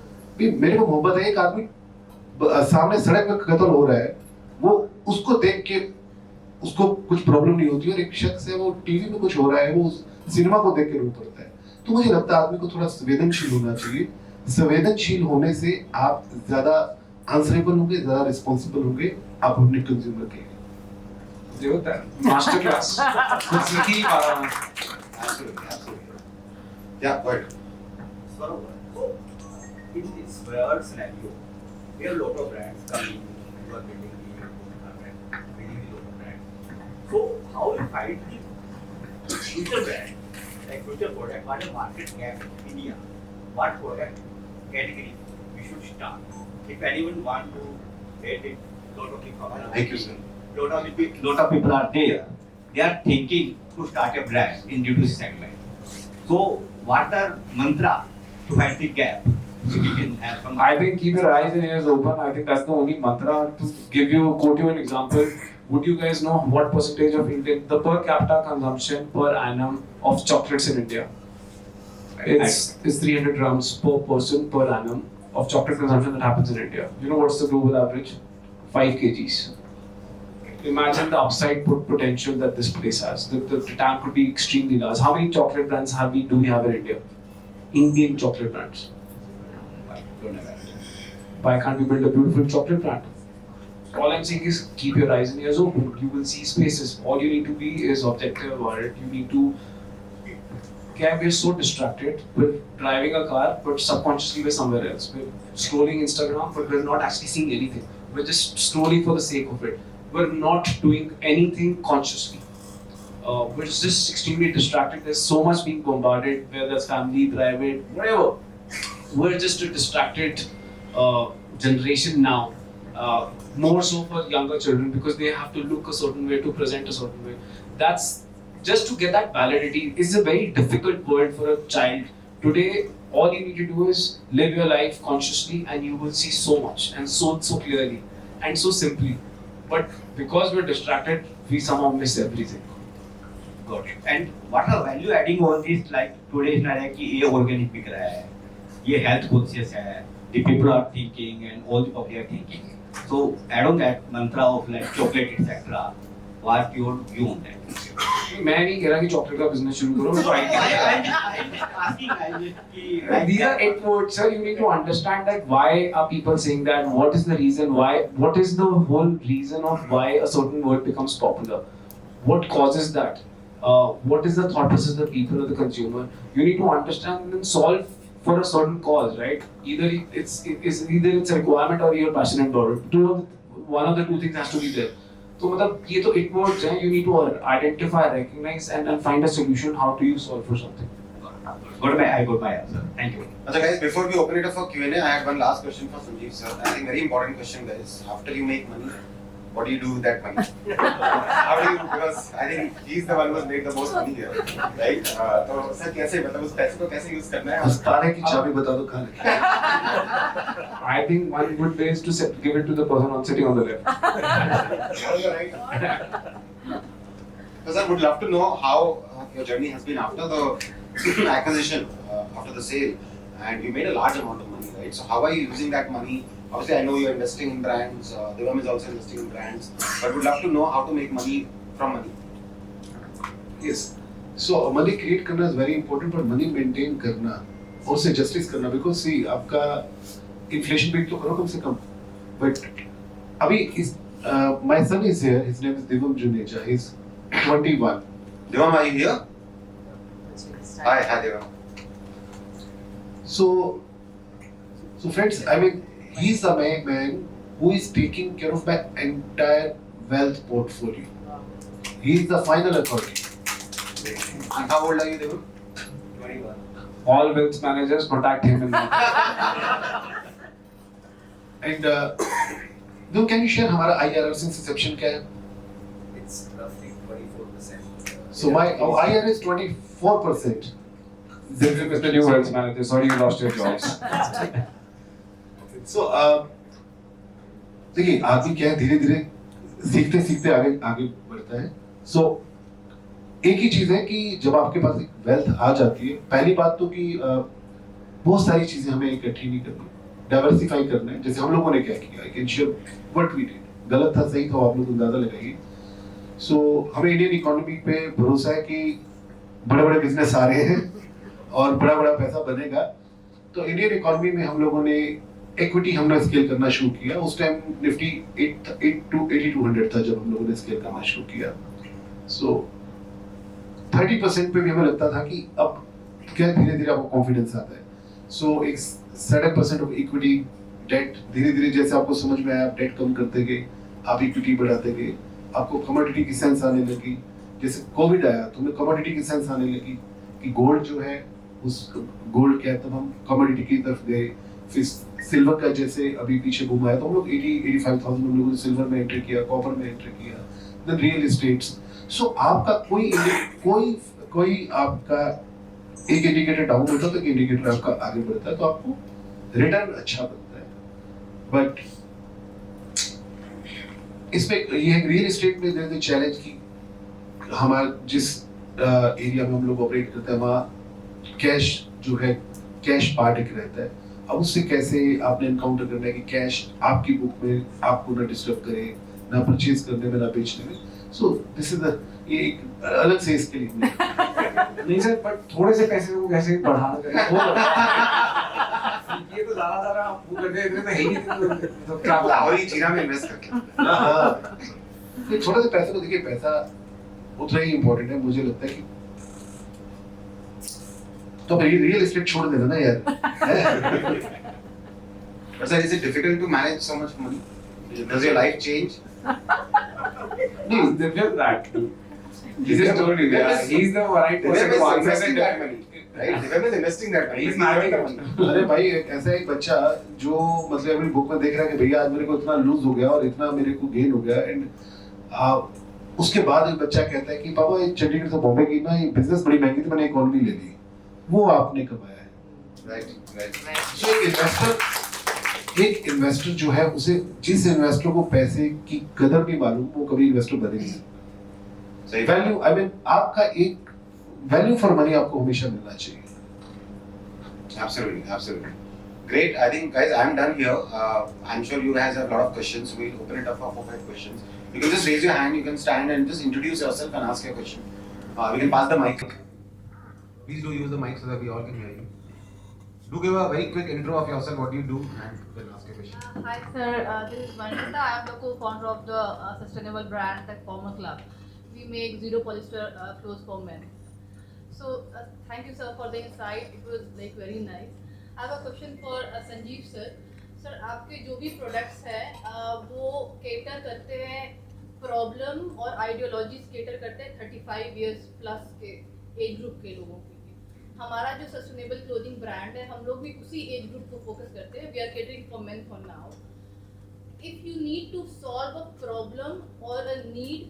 मेरे को मोहब्बत है, एक आदमी सामने सड़क में कत्ल हो रहा है, वो उसको देख के उसको कुछ प्रॉब्लम नहीं होती, और एक शख्स है वो टीवी में कुछ हो रहा है वो सिनेमा को देख के रो पड़ता है. तो मुझे लगता है आदमी को थोड़ा संवेदनशील होना चाहिए. संवेदनशील होने से आप ज्यादा आंसरेबल होंगे, ज्यादा रिस्पॉन्सिबल होंगे आप अपने कंज्यूमर के लिए. मास्टर क्लास कुछ सीख ही पा रहा हूँ. Yeah, go ahead. So, in this world scenario, we have a lot of brands coming, who are building the local brand. So, how you find the future brand, like future product, what a market gap in India, what product category we should start? If anyone want to get it, lot of people. Thank you, sir. Lot of people are there. they are thinking to start a brand in D2C segment. So, what are mantra to find the gap? So we can have some. I think keep your eyes and ears open. I think that's the only mantra. To quote you an example, would you guys know what percentage of Indian, the per capita consumption per annum of chocolates in India? It's 300 grams per person per annum of chocolate consumption that happens in India. You know what's the global average? 5 kgs. Imagine the upside potential that this place has. The TAM could be extremely large. How many chocolate brands do we have in India? Indian chocolate brands. Don't have that. Why can't we build a beautiful chocolate brand? All I'm saying is keep your eyes and ears open. You will see spaces. All you need to be is objective about it. You need to. We're so distracted. We're driving a car, but subconsciously we're somewhere else. We're scrolling Instagram, but we're not actually seeing anything. We're just scrolling for the sake of it. We're not doing anything consciously. We're just extremely distracted. There's so much being bombarded, whether that's family, private, whatever. We're just a distracted generation now. More so for younger children because they have to look a certain way, to present a certain way. That's just to get that validity. It's a very difficult world for a child. Today, all you need to do is live your life consciously and you will see so much and so clearly and so simply. But because we're distracted, we somehow miss everything. Got it. And what are value adding all this? Like today is not like ये organic बिक रहा है, ये health conscious है, the people are thinking and all the public are thinking. So add on that mantra of like chocolate etc. What your view on that? मैं नहीं कह रहा कि चॉकलेट का बिजनेस शुरू करो. These are it words, sir. You need to understand that why are people saying that? What is the reason why? What is the whole reason of why a certain word becomes popular? What causes that? What is the thought process of the people or the consumer? You need to understand and solve for a certain cause, right? Either it's a requirement or you're passionate about it. One of the two things has to be there. So मतलब ये तो it words हैं. You need to identify, recognize, and find a solution. How do you solve for something? I got my answer. Thank you. So guys, before we open it up for Q&A, I had one last question for Sanjeev sir. I think very important question, guys. After you make money, what do you do with that money? How do you? Because I think he's the one who's made the most money here, right? तो sir कैसे मतलब उस पैसे को कैसे use करना है? उस तारे की चाबी बता दो कहाँ रखी है? I think one good way is to give it to the person sitting on the left. On the right. So sir, would love to know how your journey has been after the acquisition, after the sale, and you made a large amount of money, right? So how are you using that money? Obviously, I know you're investing in brands. Devam is also investing in brands. But would love to know how to make money from money. Yes. So money create करना is very important, but money maintain करना और उसे justice करना, because see आपका inflation rate तो करो कम से कम. But अभी इस my son is here. His name is Devam Juneja. He's 21. Devam, are you here? Hi, Devam. So friends, I mean, he's the man who is taking care of my entire wealth portfolio. He is the final authority. And how old are you, Devam? 21. All wealth managers contact him in the And Devam, can you share हमारा IRR since inception क्या है? It's roughly 24%. So my IRR is 24%. This is the new wealth manager. Sorry, you lost your jobs. So देखिए आदमी क्या है, धीरे धीरे सीखते सीखते आगे बढ़ता है. So एक ही चीज है कि जब आपके पास एक वेल्थ आ जाती है, पहली बात तो कि बहुत सारी चीजें हमें इकट्ठी नहीं करनी, डाइवर्सिफाई करना है. जैसे हम लोगों ने क्या किया, I can share what we did. गलत था सही था आप लोग अंदाजा लगाइए. सो हमें इंडियन इकोनॉमी पे भरोसा है कि बड़े बड़े बिजनेस आ रहे हैं और बड़ा बड़ा पैसा बनेगा. तो इंडियन इकोनॉमी में हम लोगों ने इक्विटी हमने स्केल करना शुरू किया. उस टाइम निफ्टी 8200 था जब हम लोगों ने स्केल करना शुरू किया. सो 30% पे भी हमें लगता था कि अब क्या धीरे धीरे आपको कॉन्फिडेंस आता है. सो एक 7% ऑफ इक्विटी डेट, धीरे धीरे जैसे आपको समझ में आया, आप डेट कम करते गए, आप इक्विटी बढ़ाते गए, आपको कमोडिटी की सेंस आने लगी. जैसे कोविड आया तो हमें कमोडिटी की सेंस आने लगी कि गोल्ड जो है, उस गोल्ड क्या है, तब हम कमोडिटी की तरफ गए. फिर सिल्वर का जैसे अभी पीछे घुमाया तो हम लोग 80-85,000 हम लोगों ने सिल्वर में एंटर किया, कॉपर में एंटर किया, देन रियल एस्टेट्स. सो आपका कोई आपका एक इंडिकेटर डाउन होता है तो एक इंडिकेटर आपका आगे बढ़ता है, तो आपको रिटर्न अच्छा बनता है। बट इसमें ये रियल एस्टेट में देयर इज अ चैलेंज कि हमारा जिस एरिया में हम लोग ऑपरेट करते हैं वहाँ कैश जो है, कैश पार्ट एक रहता है। अब उससे कैसे आपने एनकाउंटर करना है कि कैश आपकी बुक में आपको ना डिस्टर्ब करे, ना परचेज करने में, ना बेचने में। सो दिस इज ये एक अलग से इसके लिए नहीं सर, पर थोड़े से पैसे को कैसे बढ़ाना चाहिए वो ये तो ज्यादा वो कर दे, इतने तो है ही नहीं, तो क्या लाहौरी जीरा में इन्वेस्ट करके। हाँ, ये छोटे से पैसे को देखिए, पैसा उतना ही इम्पोर्टेंट है मुझे लगता है कि तो भाई रियल एस्टेट छोड़ देना ना यार। But sir, is it difficult to manage so much money? Does your life change? He's just that. He just told you that he's the right person Devem to is answer investing that that. money, right? Devem is investing that money. He's managing the money. अरे भाई ऐसा एक बच्चा जो मतलब अपनी book में देख रहा है कि भैया आज मेरे को इतना लूज हो गया और इतना मेरे को गेन हो गया, एंड उसके बाद एक बच्चा कहता है कि पापा ये चंडीगढ़ से बॉम्बे की ना ये बिजनेस बड़ी महंगी थी, मैंने इकोनॉमी ले ली, वो आपने कमाया है। Right. सो एक इन्वेस्टर जो है उसे जिस इन्वेस्टर को पैसे की कदर नहीं मालूम वो कभी इन्वेस्टर बने नहीं। So if value I mean आपका एक वैल्यू फॉर मनी आपको हमेशा मिलना चाहिए। Absolutely, absolutely. Great. I think, guys, I'm done here. I'm sure you guys have a lot of questions. We'll open it up for 4-5 questions. You can just raise your hand. You can stand and just introduce yourself and ask your question. We can pass the mic. Please do use the mic so that we all can hear you. Do give a very quick intro of yourself, what you do, and then ask your question. Hi sir, this is Vanshita. I am the co-founder of the sustainable brand the Comma Club. We make zero polyester clothes for men. So thank you sir for the insight. It was like very nice. I have a question for Sanjeev sir. Sir, आपके जो भी products हैं वो cater करते हैं problem और ideologies cater करते हैं 35 years plus के age group के लोगों के लिए। हमारा जो सस्टेनेबल क्लोथिंग ब्रांड है हम लोग भी उसी एज ग्रुप को फोकस करते हैं। We are catering for men for now. If you need to solve a problem और अ नीड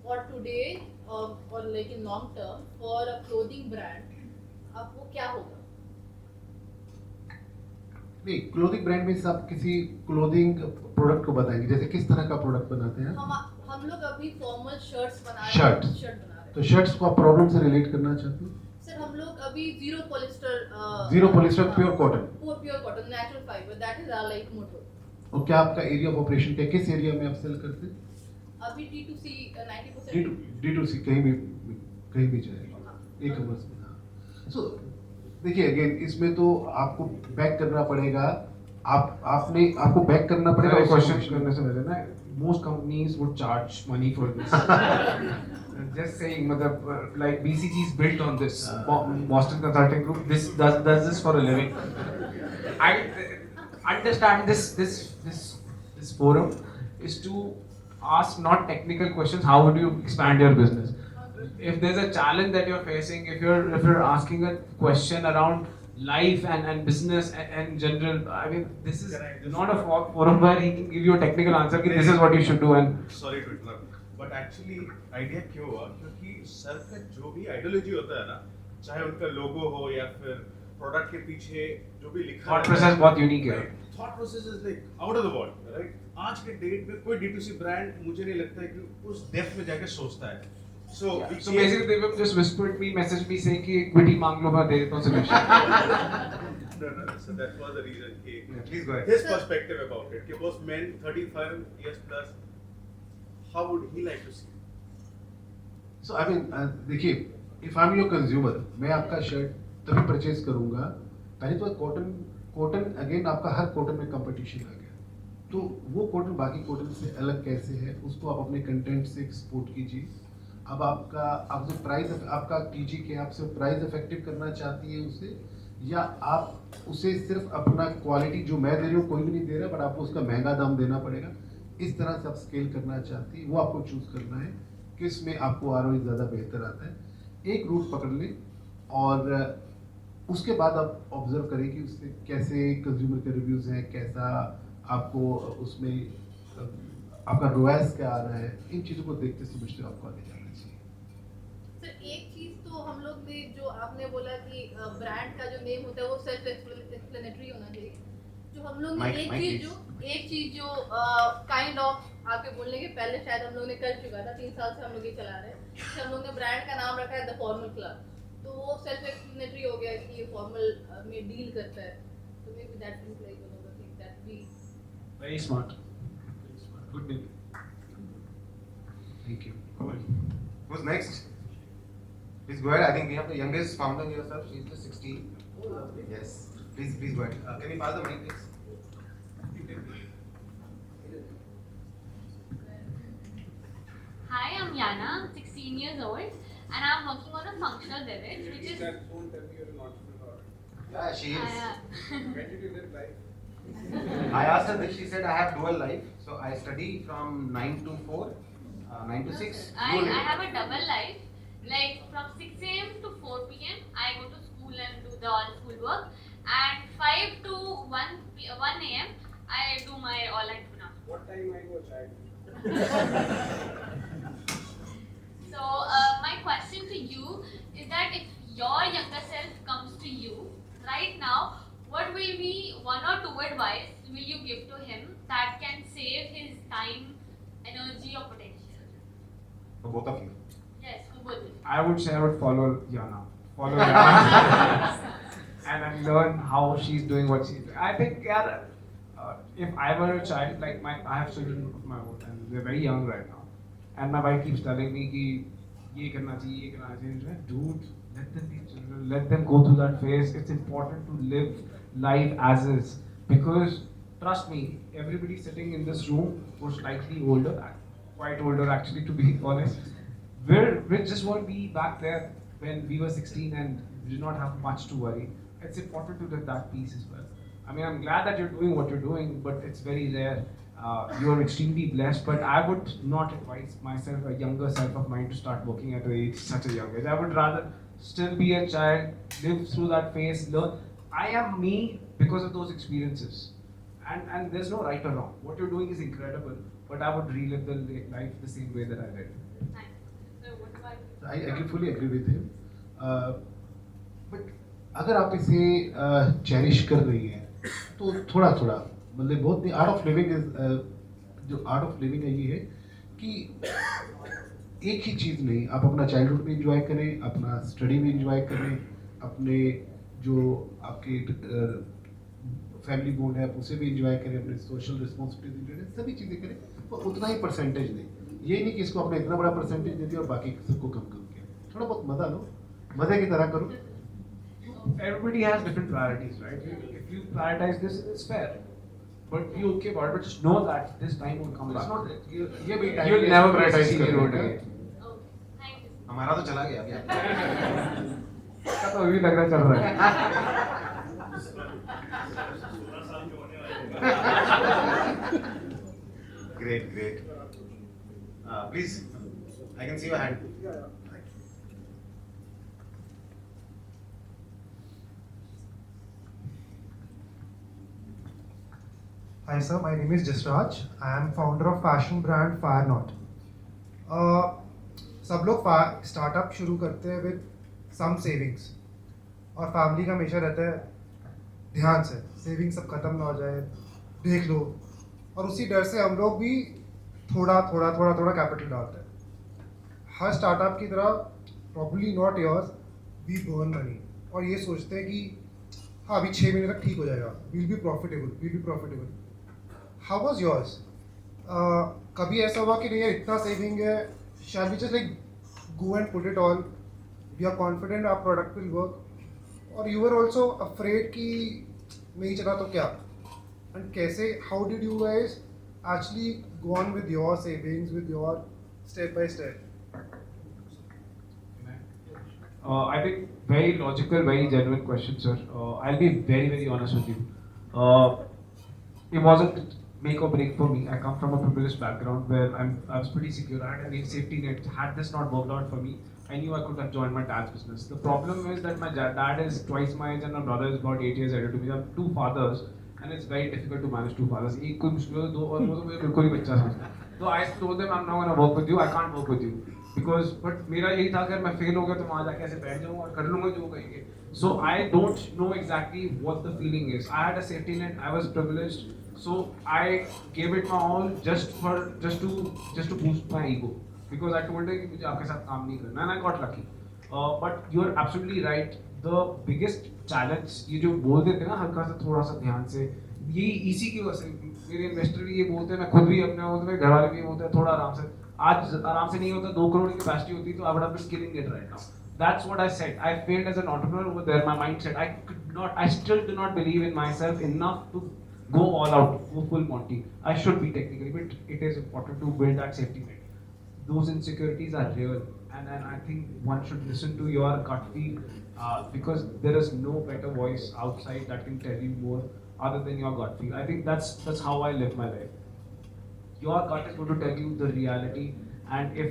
फॉर टुडे और like in long term for a clothing brand, अब वो क्या होगा? नहीं, क्लोथिंग ब्रांड में आप किसी क्लोथिंग प्रोडक्ट को बताएंगे, जैसे किस तरह का प्रोडक्ट बनाते हैं? हम लोग अभी फॉर्मल शर्ट्स बना रहे शर्ट हैं। शर्ट बना रहे हैं। तो शर्ट्स को आप प्रॉब्लम से रिलेट करना चाहते हैं? सर हम लोग अभी zero polyester pure cotton, pure cotton natural fibre, that is our like motto. और क्या आपका एरिया ऑफ ऑपरेशन क्या, किस एरिया में आप सेल करते हैं? अभी D2C 90% D2C कहीं भी जाएगा ई कॉमर्स में। हाँ, सो देखिए अगेन इसमें तो आपको बैक करना पड़ेगा, आपको बैक करना पड़ेगा। अरे क्वेश्चन करने से पहले ना, most companies would charge money for this. Just saying, मतलब like BCG is built on this. Boston Consulting Group this does this for a living. I understand this forum is to ask not technical questions. How would you expand your business? If there's a challenge that you're facing, if you're asking a question around life and business and general, I mean, this is not a forum where he can give you a technical answer कि this is what you should do and Sorry to interrupt, but actually idea क्यों हुआ? क्योंकि sir का जो भी ideology होता है ना, चाहे उनका लोगो हो या फिर प्रोडक्ट के पीछे जो भी लिखा thought process बहुत unique है. Thought process is like out of the world, right? आज के डेट में कोई D2C ब्रांड मुझे नहीं लगता है कि उस डेप्थ में जाकर सोचता है. So basically they will just whispered me, messaged me saying कि equity मांग लो, मैं दे देता हूँ solution. no, so that was the reason कि Please go ahead. his perspective about it कि those men 35 years plus, how would he like to see? So I mean देखिए, if I am your consumer, मैं आपका shirt तभी purchase करूंगा, पहले तो cotton again आपका हर कॉटन में कंपटीशन आ गया, तो वो कॉटन बाकी कॉटन से अलग कैसे है उसको आप अपने कंटेंट से एक्सपोर्ट कीजिए। अब आप जो प्राइस आपका कीजिए कि आप सिर्फ प्राइस इफेक्टिव करना चाहती है उसे, या आप उसे सिर्फ अपना क्वालिटी जो मैं दे रही हूँ कोई भी नहीं दे रहा बट आपको उसका महंगा दाम देना पड़ेगा, इस तरह से आप स्केल करना चाहती है, वो आपको चूज करना है किस में आपको ROI ज़्यादा बेहतर आता है। एक रूट पकड़ लें और उसके बाद आप ऑब्जर्व करें कि उससे कैसे कंज्यूमर के रिव्यूज़ हैं, कैसा आपको उसमें आपका ROAS क्या आ रहा है, इन चीज़ों को देखते समझते आपको आगे जाना चाहिए। हम लोग ने जो आपने बोला कि ब्रांड का जो नेम होता है वो सेल्फ एक्सप्लेनेटरी होना चाहिए। जो हम लोग ने एक चीज जो काइंड ऑफ आपके बोलने के पहले शायद हम लोग ने कर चुका था, 3 साल से हम लोग ये चला रहे हैं कि हम लोग ने ब्रांड का नाम रखा है द फॉर्मल क्लब, तो वो सेल्फ एक्सप्लेनेटरी हो गया कि ये फॉर्मल में डील करता है, तो maybe that is like one of the things that we Very smart. Good name. Thank you. Who's next? Please go ahead. I think we have the youngest founder here, sir. She's just 16. Yes. Please go ahead. Can you pass the mic, please? Hi, I'm Yana, I'm 16 years old, and I'm working on a functional beverage, which is. Don't tell me you're an entrepreneur. Yeah, she is. When did you live life? I asked her this. She said I have dual life. So I study from 9 to 4, 9 to 6. I have a double life. Like from 6 a.m. to 4 p.m. I go to school and do the all school work, and 5 to 1 a.m. I do my all entrepreneur. What time are you a child? So my question to you is that if your younger self comes to you right now, what will be 1 or 2 advice will you give to him that can save his time, energy or potential? For both of you. Yes, for both of you. I would say I would follow Yana. Follow Yana. And learn how she's doing what she's doing. I think, yeah, if I were a child, like I have children of my own, and they're very young right now, and my wife keeps telling me कि ये करना चाहिए, ये करना चाहिए. Dude, let them be children. Let them go through that phase. It's important to live life as is, because trust me, everybody sitting in this room was slightly older, quite older actually, to be honest. We just won't be back there when we were 16 and did not have much to worry. It's important to live that piece as well. I mean, I'm glad that you're doing what you're doing, but it's very rare. You're extremely blessed, but I would not advise myself, a younger self of mine, to start working at such a young age. I would rather still be a child, live through that phase, learn. I am me because of those experiences. And there's no right or wrong. What you're doing is incredible, but I would relive the life the same way that I did. Thanks. So what about you? I can fully agree with him. But अगर आप इसे cherish कर रही हैं तो थोड़ा थोड़ा, मतलब बहुत नहीं, आर्ट ऑफ लिविंग इज, जो आर्ट ऑफ लिविंग है ये है कि एक ही चीज़ नहीं, आप अपना चाइल्डहुड भी इंजॉय करें, अपना स्टडी भी इंजॉय करें, अपने जो आपके फैमिली बॉन्ड है उसे भी इंजॉय करें, अपने सोशल रिस्पॉन्सिबिलिटीज इंजॉय करें, सभी चीज़ें करें, तो उतना ही परसेंटेज दें. ये नहीं कि इसको आपने इतना बड़ा परसेंटेज दे दिया और बाकी सबको कम कम किया. थोड़ा बहुत मज़ा लो, मज़े की तरह करो. Everybody has different priorities, right? If you prioritize this, it's fair. But be okay about it. But just know that this time will come back. ये भी time You'll never be a prioritize 16 year old करना है. again. Okay, thank you. हमारा तो चला गया अभी. इसका तो अभी लग रहा चल रहा है. Great. Please, I can see your hand. Hi sir, my name is Jasraj. I am founder of fashion brand Fire Not. सब लोग स्टार्टअप शुरू करते हैं विद सम सेविंग्स, और फैमिली का हमेशा रहता है ध्यान से सेविंग सब खत्म ना हो जाए, देख लो, और उसी डर से हम लोग भी थोड़ा कैपिटल डालते हैं. हर स्टार्टअप की तरह probably not yours, we burn money, और ये सोचते हैं कि हाँ अभी 6 महीने तक ठीक हो जाएगा, will be profitable. How was yours? कभी ऐसा हुआ कि नहीं यार इतना सेविंग है, shall we just like go and put it all, we are confident our product will work, और यू आर ऑल्सो अफ्रेड कि नहीं चला तो क्या? एंड कैसे, how did you guys actually go on with your savings, with your step by step? I think very logical, very genuine question, sir. I'll be very honest with you. It wasn't make or break for me. I come from a privileged background where I was pretty secure. I had a safety net. Had this not worked out for me, I knew I could have joined my dad's business. The problem is that my dad is twice my age and my brother is about 8 years older to me. I have 2 fathers, and it's very difficult to manage 2 fathers. एक कोई मुश्किल हो, 2 और वो तो मुझे बिल्कुल ही बच्चा समझता है. So I told them, I'm not going to work with you. I can't work with you. Because but मेरा यही था अगर मैं फेल हो गया तो वहाँ जाके ऐसे बैठ जाऊँगा और कर लूँगा जो कहेंगे. So I don't know exactly what the feeling is. I had a safety net, I was privileged, so I gave it my all just to boost my ego, because I told her कि मुझे आपके साथ काम नहीं करना, and I got lucky. But you're absolutely right. The biggest challenge, ये जो बोल देते हैं ना हल्का सा थोड़ा सा ध्यान से, ये इसी की वजह से मेरे इन्वेस्टर भी ये बोलते हैं, मैं खुद भी अपने बोलते हैं, घर वाले भी ये बोलते हैं, थोड़ा आराम से. आज आराम से नहीं होता, 2 करोड़ की कैपेसिटी होती तो I would have been killing it right now. That's what I said. I failed as an entrepreneur over there. My mindset, I still do not believe in myself enough to go all out, go full Monty. I should be technically, but it is important to build that safety net. Those insecurities are real, and I think one should listen to your gut feel, because there is no better voice outside that can tell you more other than your gut feel. I think that's how I live my life. Your gut is going to tell you the reality, and if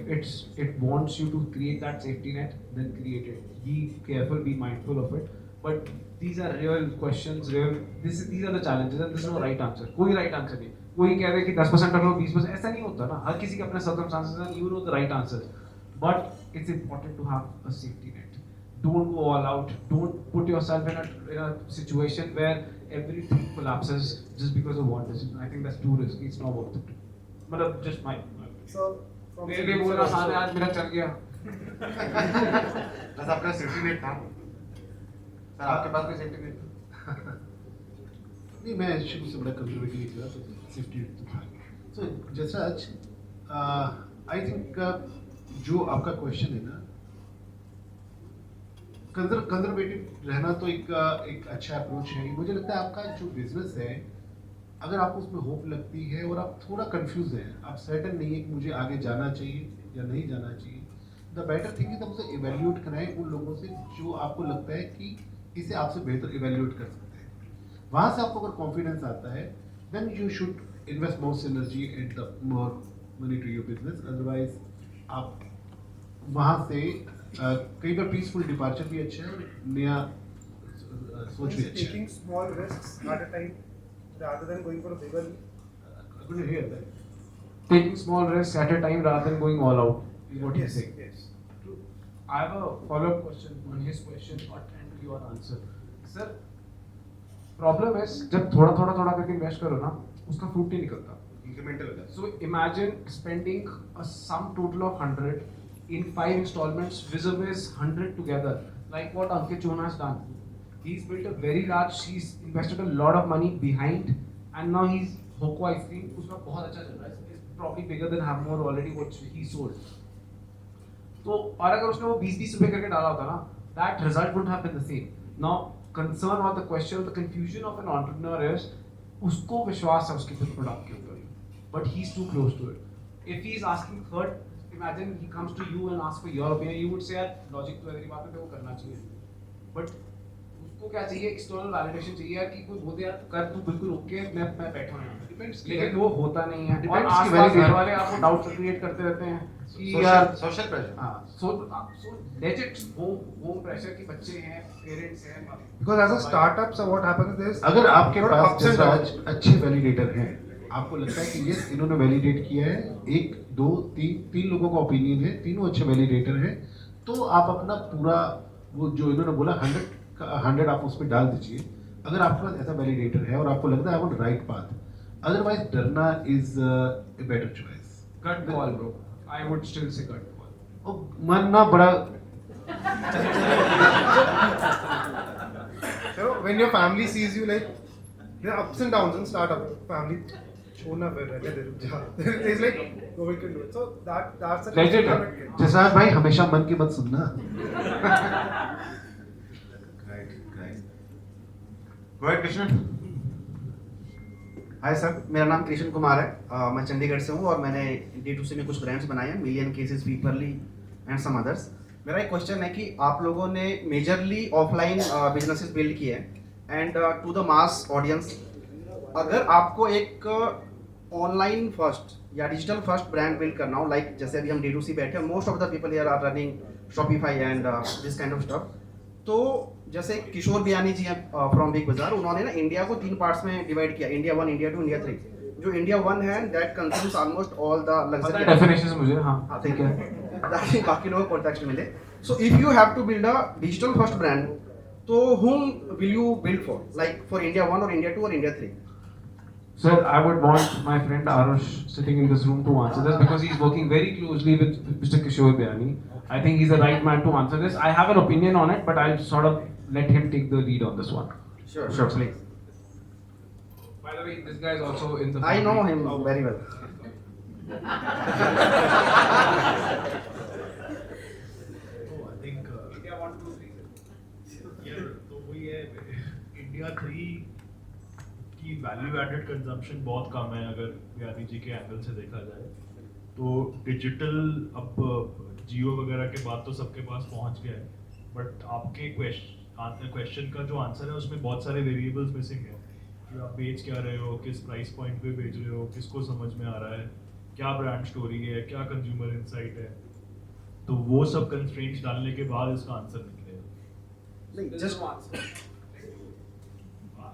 it wants you to create that safety net, then create it. Be careful, be mindful of it. But these are real questions, these are the challenges, and there's no right answer. कोई right answer नहीं. कोई कह रहे कि 10% रख लो, 20%, ऐसा नहीं होता ना. हर किसी के अपने circumstances हैं, you know the right answers. But it's important to have a safety net. Don't go all out. Don't put yourself in a situation where everything collapses just because of one decision. I think that's too risky. It's not worth it. मतलब just my. So from मेरे लिए बोलना आसान है, आज मेरा चल गया. बस आपका सेफ्टी नेट था. सर आपके पास कोई सेफ्टी नेट था? नहीं, मैं शुरू से बड़ा कंजर्वेटिव निकला तो सेफ्टी नेट तो था. सो जैसा आज आई थिंक जो आपका क्वेश्चन है ना, कंजर्वेटिव रहना तो एक अच्छा अप्रोच है. मुझे लगता है आपका जो बिजनेस है, अगर आपको उसमें होप लगती है और आप थोड़ा कंफ्यूज हैं, आप सर्टेन नहीं है कि मुझे आगे जाना चाहिए या नहीं जाना चाहिए, द बेटर थिंग इज आप उसे इवेल्यूएट कराएं उन लोगों से जो आपको लगता है कि इसे आपसे बेहतर इवेल्यूएट कर सकते हैं. वहाँ से आपको अगर कॉन्फिडेंस आता है, then you should invest more synergy and the more money to your business. Otherwise आप वहाँ से कई बार पीसफुल डिपार्चर भी अच्छा है, नया सोच भी अच्छा है. taking small risks at a time rather than going for a bigger leap. I couldn't hear that. Taking small risks at a time rather than going all out is what he's Yes, saying. yes. I have a follow-up question on his question and your answer. Sir, problem is जब थोड़ा करके invest करो ना, उसका fruit नहीं निकलता. Incremental होता है. So imagine spending a sum total of 100 in 5 installments vis-a-vis 100 together, like what Ankit Chona has done. He's built a very large, he's invested a lot of money behind, and now he's Hoko ice cream, उसका बहुत अच्छा चल रहा है. It's probably bigger than Havmor already what he sold. तो और अगर उसने वो 20-20 रुपए करके डाला होता ना, that result wouldn't have been the same. Now concern or the question, the confusion of an entrepreneur is उसको विश्वास है उसके प्रोडक्ट के ऊपर, but he's too close to it. If he's asking third, imagine he comes to you and asks for your opinion, you would say यार logic तो मेरी बात है, वो करना चाहिए. But उसको क्या चाहिए, एक्सटर्नल वैलिडेशन चाहिए यार कि कोई बोलते यार कर तू बिल्कुल ओके, मैं बैठा हूं. डिपेंड्स, लेकिन वो होता नहीं है. और आसपास घर वाले आपको डाउट क्रिएट करते रहते हैं कि यार सोशल प्रेशर. हां, so legit होम प्रेशर की बच्चे हैं, पेरेंट्स हैं. Because as a startup, so what happens is अगर आपके your पास ups and जैसा downs. आज अच्छे वैलिडेटर हैं, आपको लगता है कि यस इन्होंने वैलिडेट किया है, 1 2 3 लोगों का ओपिनियन है, तीनों अच्छे वैलिडेटर हैं, तो आप अपना पूरा वो जो इन्होंने बोला 100 आप उस पर डाल दीजिए. अगर आपके पास ऐसा वैलिडेटर है और आपको लगता है I am right path, otherwise डरना is a better choice. Gut call bro, I would still say gut call. और मन ना बड़ा So when your family sees you, like there are ups and downs in startup. Family छोड़ना फिर रहने दे, रुक जा. It's like go we can do it. So that's a Legit. Jasraj भाई हमेशा मन की मत सुनना. Right. Go ahead, Krishnan. Hi sir, मेरा नाम कृष्ण कुमार है. मैं चंडीगढ़ से हूँ और मैंने D2C में कुछ ब्रांड्स बनाए हैं, मिलियन केसेस, पीपरली एंड सम अदर्स. मेरा एक क्वेश्चन है कि आप लोगों ने मेजरली ऑफलाइन बिजनेसेस बिल्ड किए हैं and to the mass audience, अगर आपको एक ऑनलाइन फर्स्ट या डिजिटल फर्स्ट ब्रांड बिल्ड करना हो, लाइक जैसे अभी हम D2C बैठे हैं, most of the people here are running Shopify and this kind of stuff. तो जैसे किशोर बियानी जी हैं फ्रॉम बिग बाजार, उन्होंने ना इंडिया को 3 पार्ट्स में डिवाइड किया, इंडिया 1, इंडिया 2, इंडिया 3. जो इंडिया 1 है that consumes almost all the luxury. Definitions मुझे, हां हाँ, ठीक है. ताकि बाकी लोगों को कॉन्टेक्स्ट मिले. So if you have to build a digital first brand, so whom will you build for? Like for India 1 or India 2 or India 3? Sir, I would want my friend Arush sitting in this room to answer this because he's working very closely with Mr. Kishore Bayani. I think he's the right man to answer this. I have an opinion on it, but I'll sort of let him take the lead on this one. Sure, please. By the way, this guy is also in the. I know him very well. I think India 1, 2, 3. यार तो वही है India 3 की value added consumption बहुत कम है अगर व्यानी जी के angle से देखा जाए तो डिजिटल अब जियो वगैरह के बाद तो सबके पास पहुंच गया है बट आपके क्वेश्चन का जो आंसर है उसमें बहुत सारे वेरिएबल्स मिसिंग है कि आप बेच क्या रहे हो किस प्राइस पॉइंट पे बेच रहे हो किसको समझ में आ रहा है क्या ब्रांड स्टोरी है क्या कंज्यूमर इंसाइट है तो वो सब कंस्ट्रेंट्स डालने के बाद इसका आंसर निकलेगा Like, This is just no answer.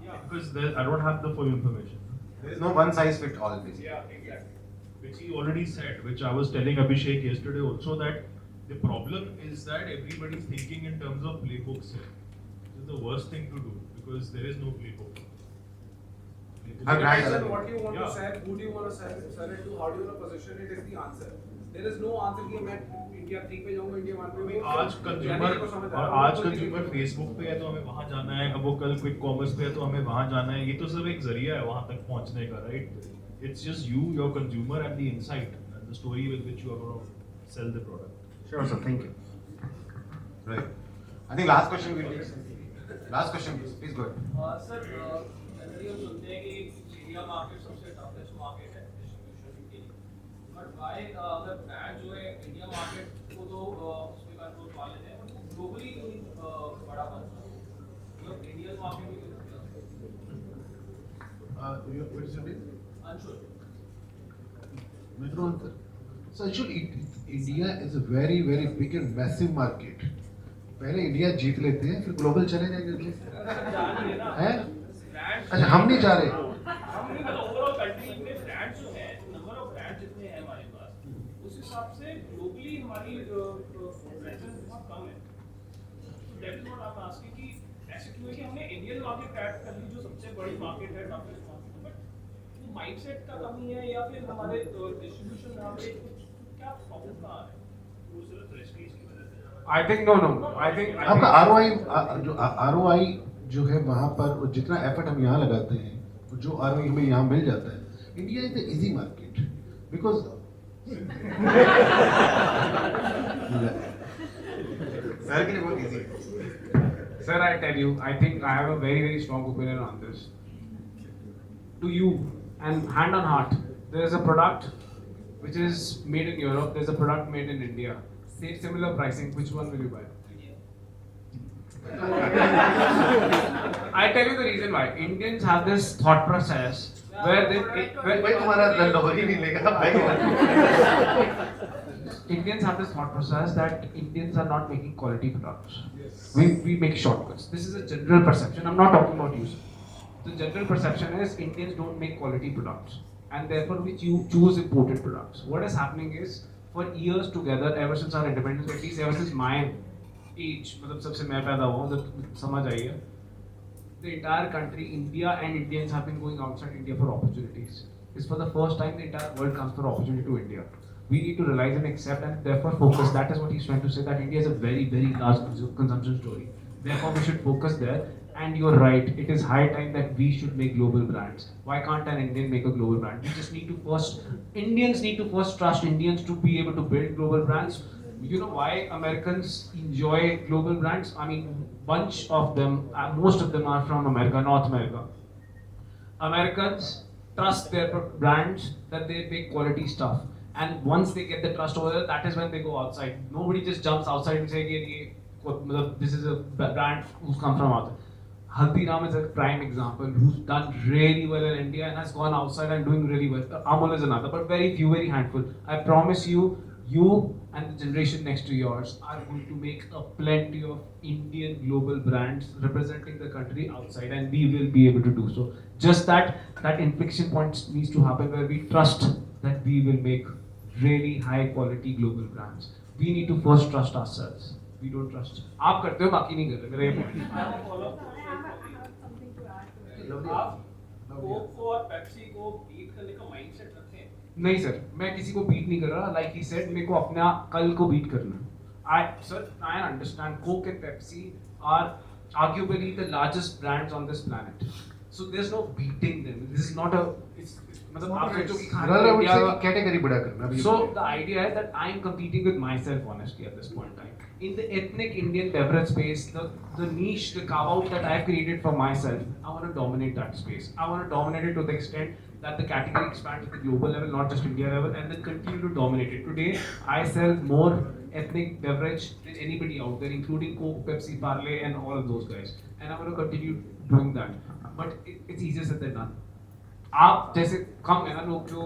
Yeah, because I don't have the full information. There is no one size fit all basically. Yeah, exactly. Which he already said, which I was telling Abhishek yesterday also that the problem is that everybody is thinking in terms of playbooks. This is the worst thing to do because there is no playbook. Our brand Depends on alone. what you want to Yeah. sell, who do you want to sell it to, how do you want to position it is the answer. There is no answer कि मैं India 3 पे जाऊंगा India 1 पे अभी जाऊंगा। आज consumer और आज कंज्यूमर फेसबुक पे है तो हमें वहां जाना है अब वो कल क्विक कॉमर्स पे है तो हमें वहां जाना है ये तो सब एक जरिया है वहां तक पहुंचने का right it's just you your consumer and the insight and the story with which you are gonna sell the product sure, sir. Thank you. Right. I think last question we'll take. Last question, please go ahead. Sir generally हम सुनते हैं कि India market सबसे toughest market है distribution के लिए but why अगर brand जो है इंडिया मार्केट को तो उसमें कंट्रोल पा लेते हैं बट ग्लोबली बड़ा बनता है मतलब इंडियन मार्केट में What is your name? Anshul Metro answer. So actually, India is a very big and massive market. पहले इंडिया जीत लेते हैं फिर ग्लोबल चले जाएंगे जान ही है ना हैं? ब्रांड अच्छा हम नहीं जा रहे हम नहीं मतलब ओवरऑल कंट्री में ब्रांड्स जो है नंबर ऑफ ब्रांड जितने हैं हमारे पास उस हिसाब से ग्लोबली हमारी प्रेजेंस बहुत कम है तो that is what I am asking कि ऐसे क्यों है कि हमने इंडियन मार्केट क्रैक कर ली जो सबसे बड़ी मार्केट है टफेस्ट मार्केट बट वो माइंडसेट का कमी है या फिर हमारे डिस्ट्रीब्यूशन यहाँ पे क्या प्रॉब्लम कहाँ है वो सिर्फ प्रेस्टीज की वजह से I think no. I think आपका ROI जो है वहाँ पर वो जितना एफर्ट हम यहाँ लगाते हैं वो जो ROI हमें यहाँ मिल जाता है India is the easy market because Sir के लिए बहुत easy है. Sir, I tell you, I think I have a very strong opinion on this. To you, and hand on heart, there is a product which is made in Europe, there is a product made in India. Same similar pricing, which one will you buy? I tell you the reason why. Indians have this thought process where they भाई तुम्हारा lorry नहीं लेगा भाई Indians have this thought process that Indians are not making quality products. We make shortcuts. This is a general perception. I'm not talking about you, sir. The general perception is Indians don't make quality products, and therefore we choose imported products. What is happening is, for years together, ever since our independence, at least ever since my age, मतलब सबसे मैं पैदा हुआ जब समझ आई है, the entire country, India and Indians have been going outside India for opportunities. It's for the first time the entire world comes for opportunity to India. We need to realize and accept and therefore focus. That is what he's trying to say, that India is a very large consumption story. Therefore we should focus there. And you're right, it is high time that we should make global brands. Why can't an Indian make a global brand? We just need to first, Indians need to first trust Indians to be able to build global brands. You know why Americans enjoy global brands? I mean, bunch of them, most of them are from America, North America. Americans trust their brands that they make quality stuff. And once they get the trust over there, that is when they go outside. Nobody just jumps outside and say, this is a brand who's come from outside. Haldiram is a prime example who's done really well in India and has gone outside and doing really well. Amul is another, but very few, very handful. I promise you, you and the generation next to yours are going to make a plenty of Indian global brands representing the country outside, and we will be able to do so. Just that inflection point needs to happen where we trust that we will make really high quality global brands. we need to first trust ourselves. We don't trust. आप करते हो बाकी नहीं कर रहे, मेरा ये point है. आप कोक को और पेप्सी को बीट करने का माइंडसेट रखते हैं? नहीं सर, मैं किसी को बीट नहीं कर रहा. Like he said, मेरे को अपना कल को बीट करना. I understand Coke and Pepsi are arguably the largest brands on this planet. So there's no beating them. This is not a. मतलब आप सोचो कि खाने कैटेगरी बड़ा करना. So the idea is that I'm competing with myself honestly at this point in time. In the ethnic Indian beverage space, the niche, the carve out that I've created for myself, I want to dominate that space. I want to dominate it to the extent that the category expands to the global level, not just India level, and then continue to dominate it. Today, I sell more ethnic beverage than anybody out there, including Coke, Pepsi, Parle, and all of those guys. And I'm going to continue doing that. But it's easier said than done. आप जैसे कम है ना लोग जो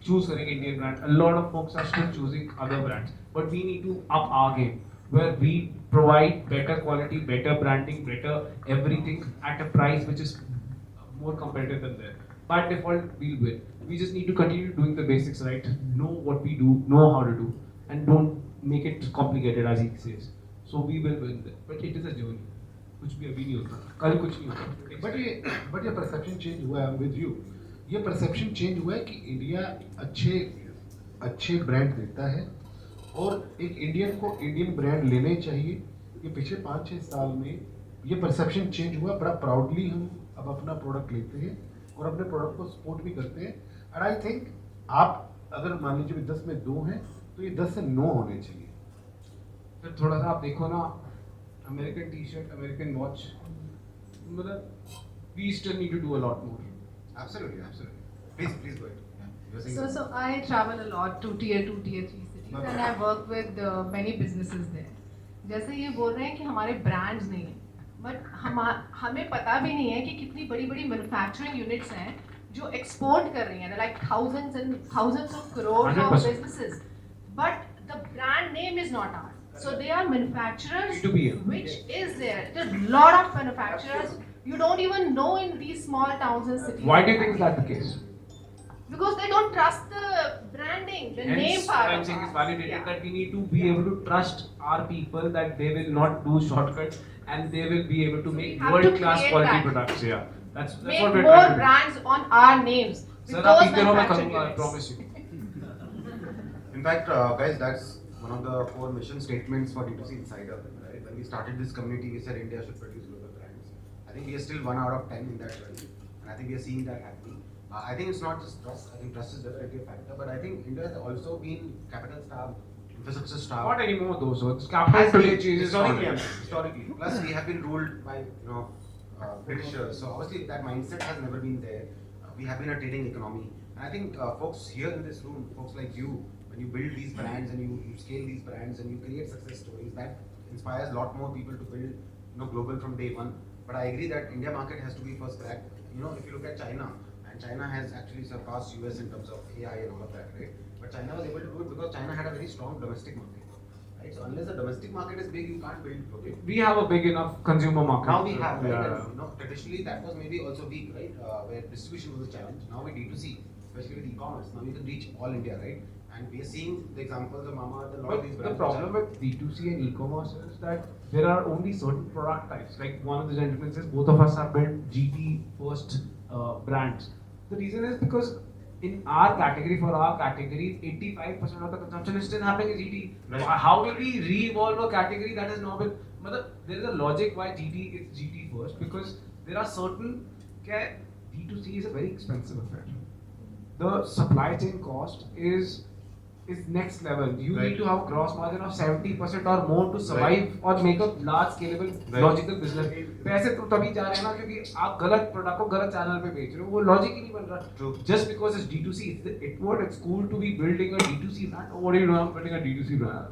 choose करेंगे Indian brand. A lot of folks are still choosing other brands, but we need to up our game where we provide better quality, better branding, better everything at a price which is more competitive than there. By default, we'll win. We just need to continue doing the basics right, know what we do, know how to do, and don't make it complicated as he says. So we will win there. But it is a journey. कुछ भी अभी नहीं होता, कल कुछ नहीं होता. But ये परसेप्शन चेंज हुआ है विद यू. ये परसेप्शन चेंज हुआ है कि इंडिया अच्छे ब्रांड देता है और एक इंडियन को इंडियन ब्रांड लेने चाहिए. ये पिछले 5-6 साल में ये परसेप्शन चेंज हुआ. बड़ा प्राउडली हम अब अपना प्रोडक्ट लेते हैं और अपने प्रोडक्ट को सपोर्ट भी करते हैं. एंड आई थिंक आप अगर मान लीजिए 10 में 2 हैं तो ये 10 से 9 होने चाहिए. फिर थोड़ा सा आप देखो ना, American T-shirt, American watch, मतलब we still need to do a lot more. Absolutely. Please go ahead. Yeah, you were saying So, something. so I travel a lot to tier 2, tier 3 cities and I work with many businesses there. जैसे ये बोल रहे हैं कि हमारे brands नहीं हैं, but हमें पता भी नहीं है कि कितनी बड़ी बड़ी मैन्युफैक्चरिंग यूनिट्स हैं जो एक्सपोर्ट कर रही हैं, like thousands and thousands of crores of 100%. businesses, but the brand name is not ours. So they are manufacturers, B2B. which is there. There's a lot of manufacturers you don't even know in these small towns and cities. Why do you think that's the case? Because they don't trust the branding, the name Hence, part. what I'm saying is validated that we need to be able to trust our people that they will not do shortcuts and they will be able to So make we have to world-class create quality that. products. Yeah, that's Make what we're more trying to do. brands on our names. with Sir, आप those इतने मैं manufacturing करूँगा, I units. promise you. In fact, guys, that's one of the core mission statements for D2C Insider. Right? When we started this community, we said India should produce global brands. I think we are still 1 out of 10 in that journey, and I think we are seeing that happening. I think it's not just trust. I think trust is definitely a factor, but I think India has also been capital starved, infrastructure starved. Not anymore though, so it's capital today changes historically, already. historically. Plus, we have been ruled by Britishers, so obviously that mindset has never been there. We have been a trading economy, and I think folks here in this room, folks like you, when you build these brands and you scale these brands and you create success stories, that inspires a lot more people to build global from day one. But I agree that India market has to be first cracked. If you look at China, and China has actually surpassed US in terms of AI and all of that, right? But China was able to do it because China had a very strong domestic market, right? So unless the domestic market is big, you can't build global. We have a big enough consumer market. Now we have, right? Yeah. And, traditionally that was maybe also weak, right? Where distribution was a challenge. Now with D2C, especially with e-commerce, now you can reach all India, right? And we are seeing the examples of Mamaearth and a lot of these But the brands. problem with D2C and e-commerce is that there are only certain product types. Like one of the gentlemen says, both of us have built GT first brands. The reason is because in our category, for our category, 85% of the consumption is still happening in GT. Right. How will we re-evolve a category that has now been? There is a logic why GT is GT first, because there are certain. D2C is a very expensive affair. The supply chain cost is next level. You Right. need to have gross margin of 70% or more to survive or make a large scalable Right. logical business. पैसे तो तभी जा रहे हैं ना क्योंकि आप गलत प्रोडक्ट को गलत चैनल पे बेच रहे हो, वो लॉजिक ही नहीं बन रहा. True. Just because it's D2C, it's cool to be building a D2C brand. Oh, what are you doing? I'm building a D2C brand.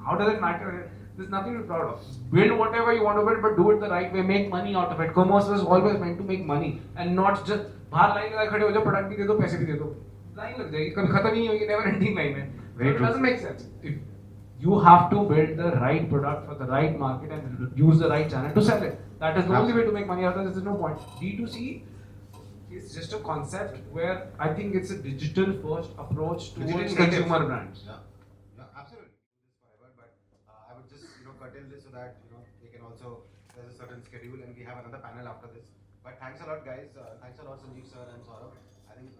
How does it matter? There's nothing to be proud of. Build whatever you want to build, but do it the right way. Make money out of it. Commerce was always meant to make money and not just बाहर line लगा खड़े हो जाओ, product भी दे दो, पैसे भी दे दो. लाइन लग जाएगी, कभी खत्म ही नहीं होगी, never ending line है. Very It true. doesn't make sense. If you have to build the right product for the right market and use the right channel to sell it. That is the only way to make money. Otherwise, there's no point. D2C is just a concept where I think it's a digital first approach towards Digital native. consumer brands. Yeah, absolutely. curtail this so that they can also, there's a certain schedule and we have another panel after this. But thanks a lot, guys. Thanks a lot, Sanjeev sir and Saurabh. I think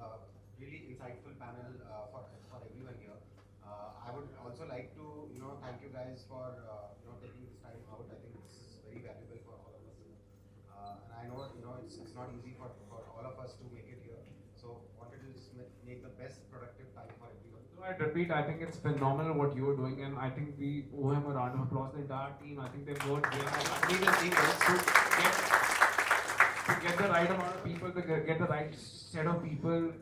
really insightful panel for everyone here. I would also like to thank you guys for taking this time out. I think this is very valuable for all of us. And I know it's not easy for all of us to make it here. So wanted to just make the best productive time for everyone. So I repeat, I think it's phenomenal what you're doing, and I think we owe him a round of applause. The entire team, I think they've worked really hard to get the right amount of people, to get the right set of people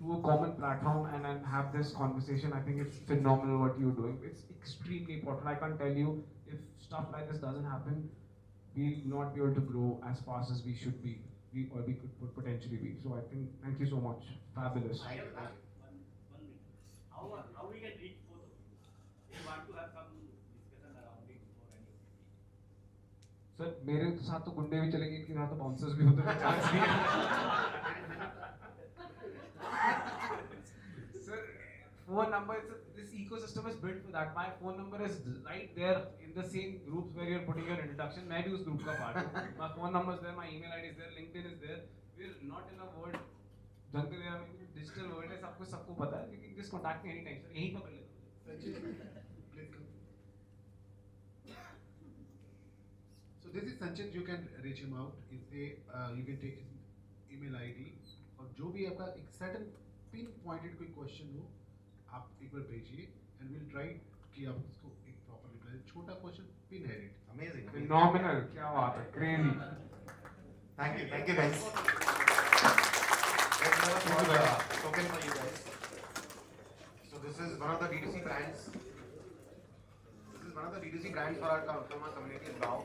to a common platform and then have this conversation. I think it's phenomenal what you're doing. It's extremely important. I can't tell you, if stuff like this doesn't happen, we'll not be able to grow as fast as we should be, or we could potentially be. So I think, thank you so much. Fabulous. I have one minute. How we can reach both of you? If you want to have some discussion around it or any of it. Sir मेरे साथ तो गुंडे भी चलेंगे, इनके साथ तो bouncers भी होते हैं, चांस नहीं है। Sir, phone number, this ecosystem is built for that. My phone number is right there in the same groups where you're putting your introduction. मैं भी उस group का part हूँ. My phone number is there, my email ID is there, LinkedIn is there. We're not in a world, जनते हैं हमें digital world है, सब कुछ सबको पता है. You can just contact me anytime, sir. यहीं पकड़ लेता हूँ. Please come. So this is Sanchit. You can reach him out. You can take his email ID और जो भी आपका एक certain pinpointed कोई question हो, आप एक बार भेजिए and we'll try कि आप उसको एक proper reply. छोटा question pinheaded. Amazing. Phenomenal, क्या बात है, crazy. Thank you guys. Let's have a small token for you guys. So this is one of the D2C brands. This is one of the D2C brands for our community, Wow.